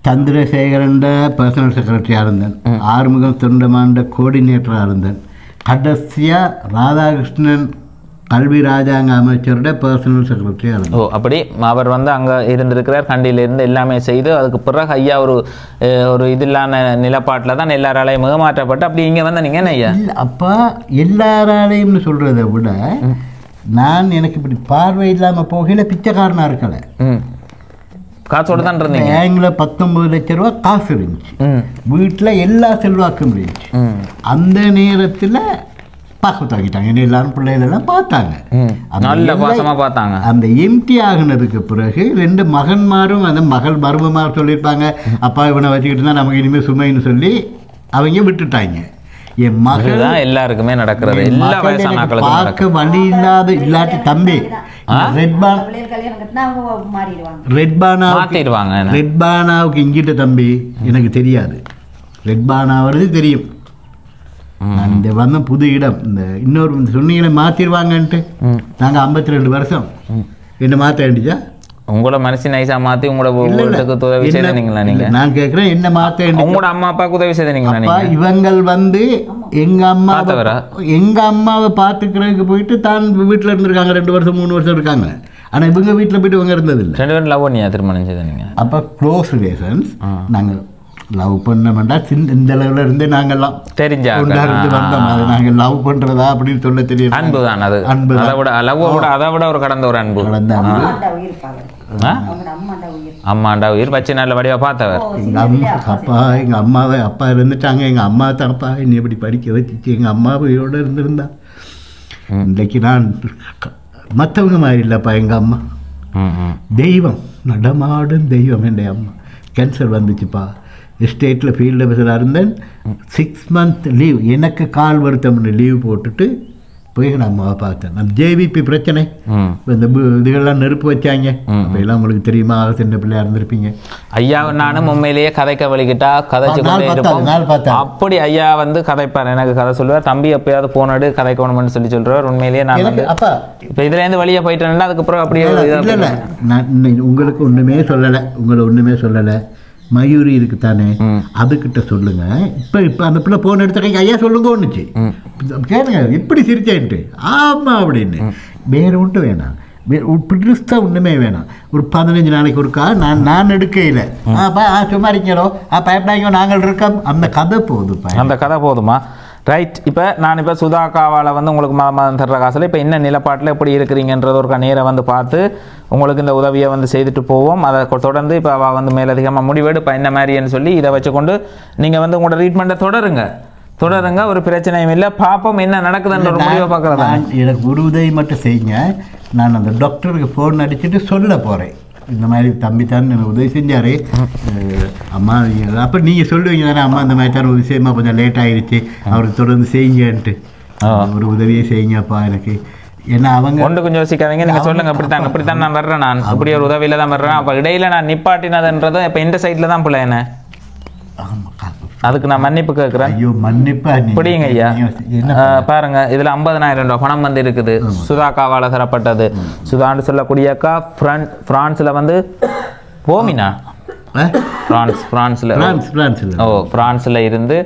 சந்திரசேகரன் பர்சனல் செக்ரட்டரியாக இருந்தேன். ஆறுமுகம் தொண்டமாண்ட கோஆர்டினேட்டராக இருந்தேன். கடைசியாக ராதாகிருஷ்ணன் கல்வி ராஜாங்க அமைச்சரோட பர்சனல் செக்ரட்டரியாக இருந்தேன். ஓ அப்படி அவர் வந்து அங்கே இருந்திருக்கிறார், கண்டியிலிருந்து எல்லாமே செய்து அதுக்கு பிறகு ஐயா ஒரு இதில்லான நிலப்பாட்டில் தான் எல்லாராலையும் முகமாற்றப்பட்டு அப்படி இங்கே வந்து நீங்கள் என்ன ஐயா? அப்போ எல்லாராலையும்னு சொல்கிறத விட நான் எனக்கு இப்படி பார்வை இல்லாமல் போகையில பிச்சைக்காரனாக இருக்கலை. காசோடு தான் இருந்தீங்க. பேங்கில் 19 லட்ச ரூபா காசு இருந்துச்சு, வீட்டில் எல்லா செல்வாக்கும் இருந்துச்சு. அந்த நேரத்தில் பார்க்க தாக்கிட்டாங்க, என்ன எல்லாரும் பிள்ளைகளெல்லாம் பார்த்தாங்க, நல்ல பாசமாக பார்த்தாங்க. அந்த எம்டி ஆகினதுக்கு பிறகு 2 மகன்மாரும் அந்த மருமமார் சொல்லியிருப்பாங்க, அப்பா இவனை வச்சுக்கிட்டு தான் நமக்கு இனிமேல் சுமைன்னு சொல்லி அவங்க விட்டுட்டாங்க. என் மகள் தான் எல்லாருக்குமே நடக்கிறது, எல்லா வயசான ஆட்களுக்கும் பார்க்க வழி இல்லாத இல்லாட்டி தம்பி ரெட் பானாவுக்கு இங்கிட்ட தம்பி எனக்கு தெரியாது. ரெட் பானாவது தெரியும். நான் இந்த வந்த புது இடம் இந்த இன்னொரு சொன்னீங்களே மாற்றிடுவாங்கன்ட்டு நாங்கள் 52 வருஷம் என்ன மாற்ற வேண்டிச்சா? உங்களோட மனசு நைஸா மாற்றி உங்களோட வீட்டுக்கு உதவி செய்தீங்களா? நீங்கள் நான் கேட்குறேன் என்ன மாற்ற வேண்டிய உங்களோட அம்மா அப்பாவுக்கு உதவி செய்தீங்களா? நீங்கள் இவங்கள் வந்து எங்கள் அம்மாவை பார்த்துக்கிறதுக்கு போயிட்டு தான் வீட்டில் இருந்திருக்காங்க 2 வருஷம் 3 வருஷம் இருக்காங்க. ஆனால் இவங்க வீட்டில் போயிட்டு இவங்க இருந்ததில்லை. 2 பேரும் லவ் பண்ணியா திருமணம் செய்த நீங்கள்? அப்போ க்ளோஸ் ரிலேஷன்ஸ். நாங்கள் லவ் பண்ண வேண்டாம் இந்த அளவில் இருந்து நாங்கள்லாம் தெரிஞ்சா வந்தோம். அதை நாங்கள் லவ் பண்ணுறதா அப்படின்னு சொல்ல தெரியும். அன்பு தான் அது. அன்பு அதை விட லவ்வை விட அதை விட ஒரு கடந்த ஒரு அன்பு. கடந்த அம்மாண்டா உயிர் வச்சு நல்ல வடிவாக பார்த்தவர். எங்கள் அம்மாவை அப்பா இருந்துட்டாங்க. எங்கள் அம்மா தான் அப்பா என்னை எப்படி படிக்க வச்சுச்சு. எங்கள் அம்மா உயிரோட இருந்திருந்தா இன்றைக்கு நான் மற்றவங்க மாதிரி இல்லைப்பா. எங்கள் அம்மா தெய்வம், நடமாடும் தெய்வம். என் அம்மா கேன்சர் வந்துச்சுப்பா. எஸ்டேட்டில் ஃபீல்டு ஆஃபீஸராக இருந்தேன். 6 month லீவ். எனக்கு கால் வருத்தம்னு லீவ் போட்டுட்டு போய் நான் அம்மாவை பார்த்தேன். அந்த ஜேவிபி பிரச்சனை இந்த இதுகள்லாம் நெருப்பு வச்சாங்க. அப்பெல்லாம் உங்களுக்கு தெரியுமா? சின்ன பிள்ளையா இருந்திருப்பீங்க. ஐயா நானும் உண்மையிலேயே கதைக்க வலிக்கிட்டா கதைச்சு கொண்டே இருப்போம். அப்படி ஐயா வந்து கதைப்பார், எனக்கு கதை சொல்லுவார். தம்பி எப்பயாவது போனாடு கதைக்கணும்னு சொல்லி சொல்றார். உண்மையிலேயே நான் அப்பா இப்போ இதுலேருந்து வெளியே போயிட்டேன்னா அதுக்கப்புறம் அப்படியே இல்லை நான் உங்களுக்கு ஒன்றுமே சொல்லலை. உங்களை ஒன்றுமே சொல்லலை. மயூரி இருக்குத்தானே, அதுக்கிட்ட சொல்லுங்க. இப்போ அந்த பிள்ளை போன் எடுத்த ஐயா சொல்லுங்க ஒன்றுச்சு கேளுங்க எப்படி சிரிச்சேன்ட்டு. ஆமாம் அப்படின்னு வேறு ஒன்றும் வேணாம். பெருசாக ஒன்றுமே வேணாம். ஒரு 15 நாளைக்கு ஒருக்கா நான் எடுக்கையில் சும்மா இருக்கீங்களோ பயப்படாங்க நாங்கள் இருக்கோம். அந்த கதை போதுப்பா. அந்த கதை போதுமா? ரைட். இப்போ நான் இப்போ சுதாக்காவால் வந்து உங்களுக்கு மாதம் தர்ற காசில் இப்போ என்ன நிலப்பாட்டில் எப்படி இருக்கிறீங்கன்றது ஒரு நேரை வந்து பார்த்து உங்களுக்கு இந்த உதவியை வந்து செய்துட்டு போவோம். அதை தொடர்ந்து இப்போ அவள் வந்து மேலதிகமாக முடிவெடுப்பா என்ன மாதிரின்னு சொல்லி இதை வச்சுக்கொண்டு நீங்கள் வந்து உங்களோட ட்ரீட்மெண்ட்டை தொடருங்க. ஒரு பிரச்சனையும் இல்லை. பாப்போம் என்ன நடக்குதுன்ற ஒரு முடிவை பார்க்குறதா. எனக்கு ஒரு உதவி மட்டும் செய்யுங்க. நான் அந்த டாக்டருக்கு ஃபோன் அடிச்சுட்டு சொல்ல போகிறேன். இந்த மாதிரி தம்பி தான் எனக்கு உதவி செஞ்சார். அம்மா அப்போ நீங்கள் சொல்லுவீங்க தானே, அம்மா இந்த மாதிரி தான் ஒரு விஷயமா கொஞ்சம் லேட் ஆகிடுச்சு, அவருக்கு தொடர்ந்து செய்யுங்கன்ட்டு. ஒரு உதவியை செய்யுங்கப்பா எனக்கு. ஏன்னா அவங்க ஒன்று கொஞ்சம் யோசிக்காதீங்க. நீங்கள் சொல்லுங்கள் இப்படித்தான் நான் வர்றேன். நான் இப்படி ஒரு உதவியில் தான் வர்றேன். அப்போ இடையில நான் நிப்பாட்டினதுன்றதும் இப்போ இந்த சைடில் தான் பிள்ளை என்ன அதுக்கு நான் மன்னிப்பு கேட்குறேன். ஐயோ மன்னிப்பா பிடிங்க ஐயா. பாருங்க இதில் 50,000 ரூபா பணம் வந்து இருக்குது. சுதாக்காவால் தரப்பட்டது. சுதான்னு சொல்லக்கூடிய அக்கா பிரான்ஸில் வந்து போமினா பிரான்ஸில் இருந்து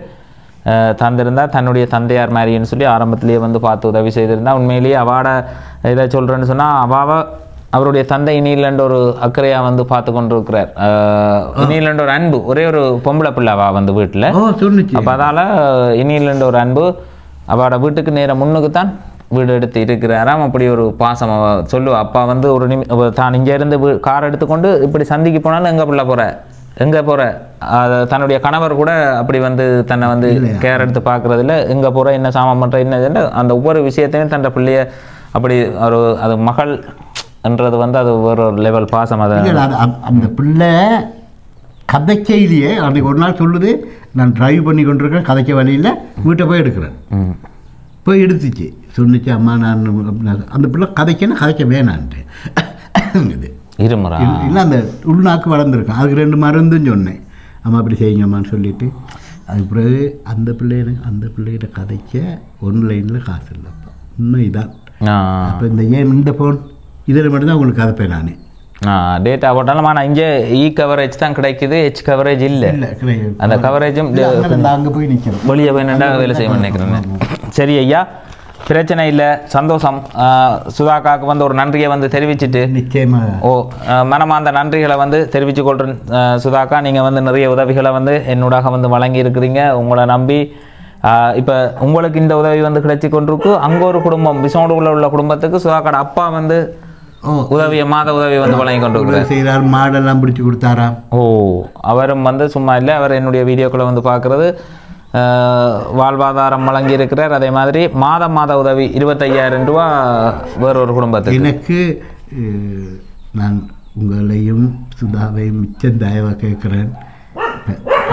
தந்திருந்தா தன்னுடைய தந்தையார் மாதிரின்னு சொல்லி ஆரம்பத்திலேயே வந்து பார்த்து உதவி செய்திருந்தா. உண்மையிலேயே அவாட இதை சொல்கிறேன்னு சொன்னால் அவருடைய தந்தை இனியிலண்டு ஒரு அக்கறையாக வந்து பார்த்து கொண்டு இருக்கிறார். இனியிலண்டு ஒரு அன்பு, ஒரே ஒரு பொம்பளை பிள்ளைவா வந்து வீட்டில். அப்போ அதால் இனியிலண்டு ஒரு அன்பு அவட வீட்டுக்கு நேர முன்னுக்கு தான் வீடு எடுத்து இருக்கிறாராம். அப்படி ஒரு பாசம் சொல்லுவா. அப்பா வந்து ஒரு தான் இங்கேருந்து கார் எடுத்துக்கொண்டு இப்படி சந்திக்கு போனாலும் எங்கே போகிற தன்னுடைய கணவர் கூட அப்படி வந்து தன்னை வந்து கேர் எடுத்து பார்க்குறதில்ல. எங்கே போகிற என்ன சாமான் பண்ணுற என்ன அந்த ஒவ்வொரு விஷயத்தையும் தன் பிள்ளைய அப்படி ஒரு அது மகள் என்றது வந்து அது ஒரு லெவல் பாசம். அதை அந்த பிள்ளை கதைக்கையிலேயே அன்றைக்கி ஒரு நாள் சொல்லுது, நான் டிரைவ் பண்ணி கொண்டிருக்கிறேன், கதைக்க வழியில் வீட்டை போய் எடுக்கிறேன். போய் எடுத்துச்சு சொன்னிச்சு, அம்மா நான் அந்த பிள்ளை கதைக்க வேணான்ட்டு இது இருமுறை இல்லை அந்த உள்நாக்கு வளர்ந்துருக்கேன். அதுக்கு 2 மருந்துன்னு சொன்னேன். அம்மா அப்படி செய்யுங்கம்மான்னு சொல்லிவிட்டு அதுக்கு பிறகு அந்த பிள்ளைகிட்ட கதைக்க ஒன்லைனில் காசு இல்லைப்பா. உண்மை இதான். அப்போ இந்த ஃபோன் இதில் மட்டும்தான் உங்களுக்கு கதைப்பேன் நான். டேட்டா போட்டாலும் ஆனால் இங்கே கவரேஜ் தான் கிடைக்குது, ஹெச் கவரேஜ் இல்லை. அந்த கவரேஜும் அங்கே போய் நிற்கிறேன், வெளியே போய் நின்றா வேலை செய்ய நினைக்கிறேன். சரி ஐயா, பிரச்சனை இல்லை, சந்தோஷம். சுதாக்காவுக்கு வந்து ஒரு நன்றியை வந்து தெரிவிச்சுட்டு நிச்சயமாக மனமார்ந்த நன்றிகளை வந்து தெரிவித்து கொள்கிறேன். சுதாக்கா, நீங்கள் வந்து நிறைய உதவிகளை வந்து என்னோடாக வந்து வழங்கி இருக்கிறீங்க. உங்களை நம்பி இப்போ உங்களுக்கு இந்த உதவி வந்து கிடைச்சி கொண்டிருக்கு. அங்கே ஒரு குடும்பம் விசோடுக்குள்ள உள்ள குடும்பத்துக்கு சுதாக்காட அப்பா வந்து மாத உதவி வந்து வழங்கி கொண்டிருக்கிறார். மாடெல்லாம் பிடிச்சி கொடுத்தாராம். அவரும் வந்து சும்மா இல்லை, அவர் என்னுடைய வீடியோக்களை வந்து பார்க்குறது வாழ்வாதாரம் வழங்கி இருக்கிறார். அதே மாதிரி மாத உதவி 25,000 ரூபா வேறொரு குடும்பத்துக்கு. எனக்கு நான் உங்களையும் சுதாவையும் மிச்சம் தயவாக கேட்குறேன்.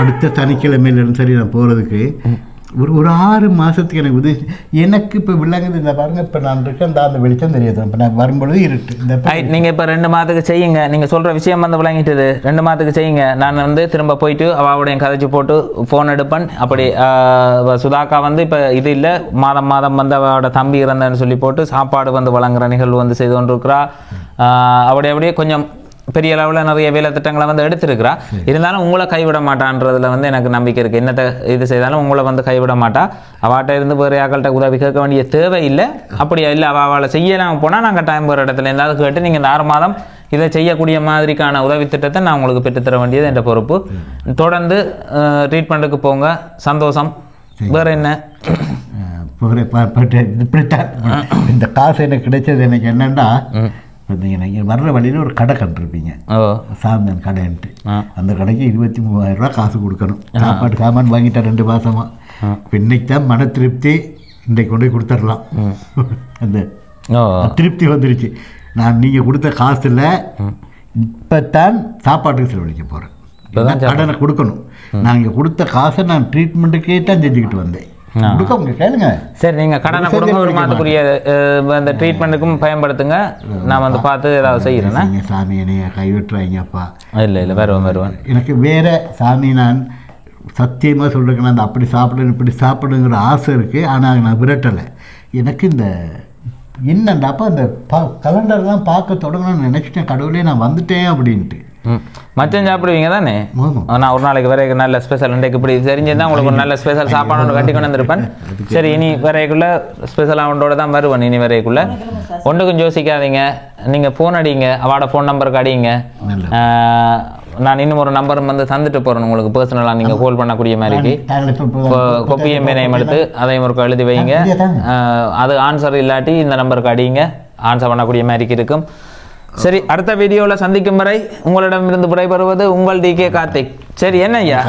அடுத்த சனிக்கிழமையிலும் சரி நான் போகிறதுக்கு ஒரு 6 மாதத்துக்கு எனக்கு உதவி எனக்கு இப்போ விளங்குது. இந்த பாருங்க இப்போ நான் இருக்கேன் அந்த வெளிச்சம் தெரியாது. இப்போ நான் வரும்பொழுது இருட்டு. இந்த நீங்கள் இப்போ 2 மாதத்துக்கு செய்யுங்க. நீங்கள் சொல்கிற விஷயம் வந்து விளங்கிட்டுது. 2 மாதத்துக்கு செய்யுங்க. நான் வந்து திரும்ப போயிட்டு அவளுடைய கதைச்சு போட்டு ஃபோன் எடுப்பேன். அப்படி சுதாக்கா வந்து இப்போ இது இல்லை, மாதம் மாதம் வந்து அவளோட தம்பி இறந்தன்னு சொல்லி போட்டு சாப்பாடு வந்து வழங்குற நிகழ்வு வந்து செய்து கொண்டிருக்கிறா. அப்படியே கொஞ்சம் பெரிய அளவில் நிறைய வேலை திட்டங்களை வந்து எடுத்திருக்கிறா. இருந்தாலும் உங்களை கைவிட மாட்டான்றதுல வந்து எனக்கு நம்பிக்கை இருக்குது. என்னத்தை இது செய்தாலும் உங்களை வந்து கைவிட மாட்டா. அவாட்ட இருந்து வேறு யாக்கள்கிட்ட உதவி கேட்க வேண்டிய தேவை இல்லை. அப்படியா இல்லை அவளை செய்யலாம் போனால் நாங்கள் டைம் போகிற இடத்துல இருந்தாலும் கேட்டு நீங்கள் இந்த 6 மாதம் இதை செய்யக்கூடிய மாதிரிக்கான உதவி திட்டத்தை நான் உங்களுக்கு பெற்றுத்தர வேண்டியது என்ற பொறுப்பு. தொடர்ந்து ட்ரீட்மெண்ட்டுக்கு போங்க. சந்தோஷம். வேறு என்ன இப்படித்தான் இந்த காசு எனக்கு கிடைச்சது. எனக்கு என்னென்னா நீங்கள் வர்ற வழியில் ஒரு கடை கண்டிருப்பீங்க, சாந்தன் கடைன்ட்டு. அந்த கடைக்கு 23,000 ரூபா காசு கொடுக்கணும். சாப்பாட்டு சாமான் வாங்கிட்டேன் 2 மாதமாக. இன்னைக்கு தான் மன திருப்தி. இன்றைக்கு கொண்டு போய் கொடுத்துடலாம். அந்த திருப்தி வந்துருச்சு. நான் நீங்கள் கொடுத்த காசில் இப்போ தான் சாப்பாட்டுக்கு செலவழிக்க போகிறேன். கடனை கொடுக்கணும். நான் இங்கே கொடுத்த காசை நான் ட்ரீட்மெண்ட்டுக்கே தான் செஞ்சுக்கிட்டு வந்தேன். கேளுங்க. சரி, நீங்கள் கடனை கொடுங்க. ஒரு மாதத்துக்குரிய அந்த ட்ரீட்மெண்ட்டுக்கும் பயன்படுத்துங்க. நான் வந்து பார்த்து ஏதாவது செய்கிறேன்னா சாமி என்னைய கைவிட்டுறாங்கப்பா. இல்லை வருவேன். எனக்கு வேறு சாமி நான் சத்தியமாக சொல்கிறேன். அந்த அப்படி சாப்பிடணும் இப்படி சாப்பிடுங்கிற ஆசை இருக்குது. ஆனால் நான் விரட்டலை. எனக்கு இந்த என்னண்டாப்பா இந்த கலண்டர்லாம் பார்க்க தொடங்கணும்னு நினச்சிட்டேன். கடவுளே நான் வந்துட்டேன் அப்படின்ட்டு. மச்சம் சாப்பிடுவீங்க தானே? நான் ஒரு நாளைக்கு வரைக்கு நல்ல ஸ்பெஷல் இன்றைக்கு இப்படி தெரிஞ்சிருந்தா உங்களுக்கு ஒரு நல்ல ஸ்பெஷல் சாப்பாடு ஒன்று கட்டி கொண்டு வந்திருப்பேன். சரி, இனி வரைக்குள்ள ஸ்பெஷலாக ஒன்றோட தான் வருவேன். இனி வரைக்குள்ள ஒன்றுக்கும் யோசிக்காதீங்க. நீங்கள் ஃபோன் அடிங்க, அவளோட ஃபோன் நம்பருக்கு அடிங்க. நான் இன்னும் ஒரு நம்பர் வந்து தந்துட்டு போகிறேன் உங்களுக்கு பர்சனலாக நீங்கள் கால் பண்ணக்கூடிய மாதிரிக்கு. கொப்பியை மேனையும் எடுத்து அதையும் ஒரு எழுதி வைங்க. அது ஆன்சர் இல்லாட்டி இந்த நம்பருக்கு அடிங்க, ஆன்சர் பண்ணக்கூடிய மாதிரிக்கு இருக்கும். சரி, அடுத்த வீடியோவில் சந்திக்கும் வரை உங்களிடமிருந்து விடைபெறுவது உங்கள் DK கார்த்திக். சரி, என்ன ஐயா?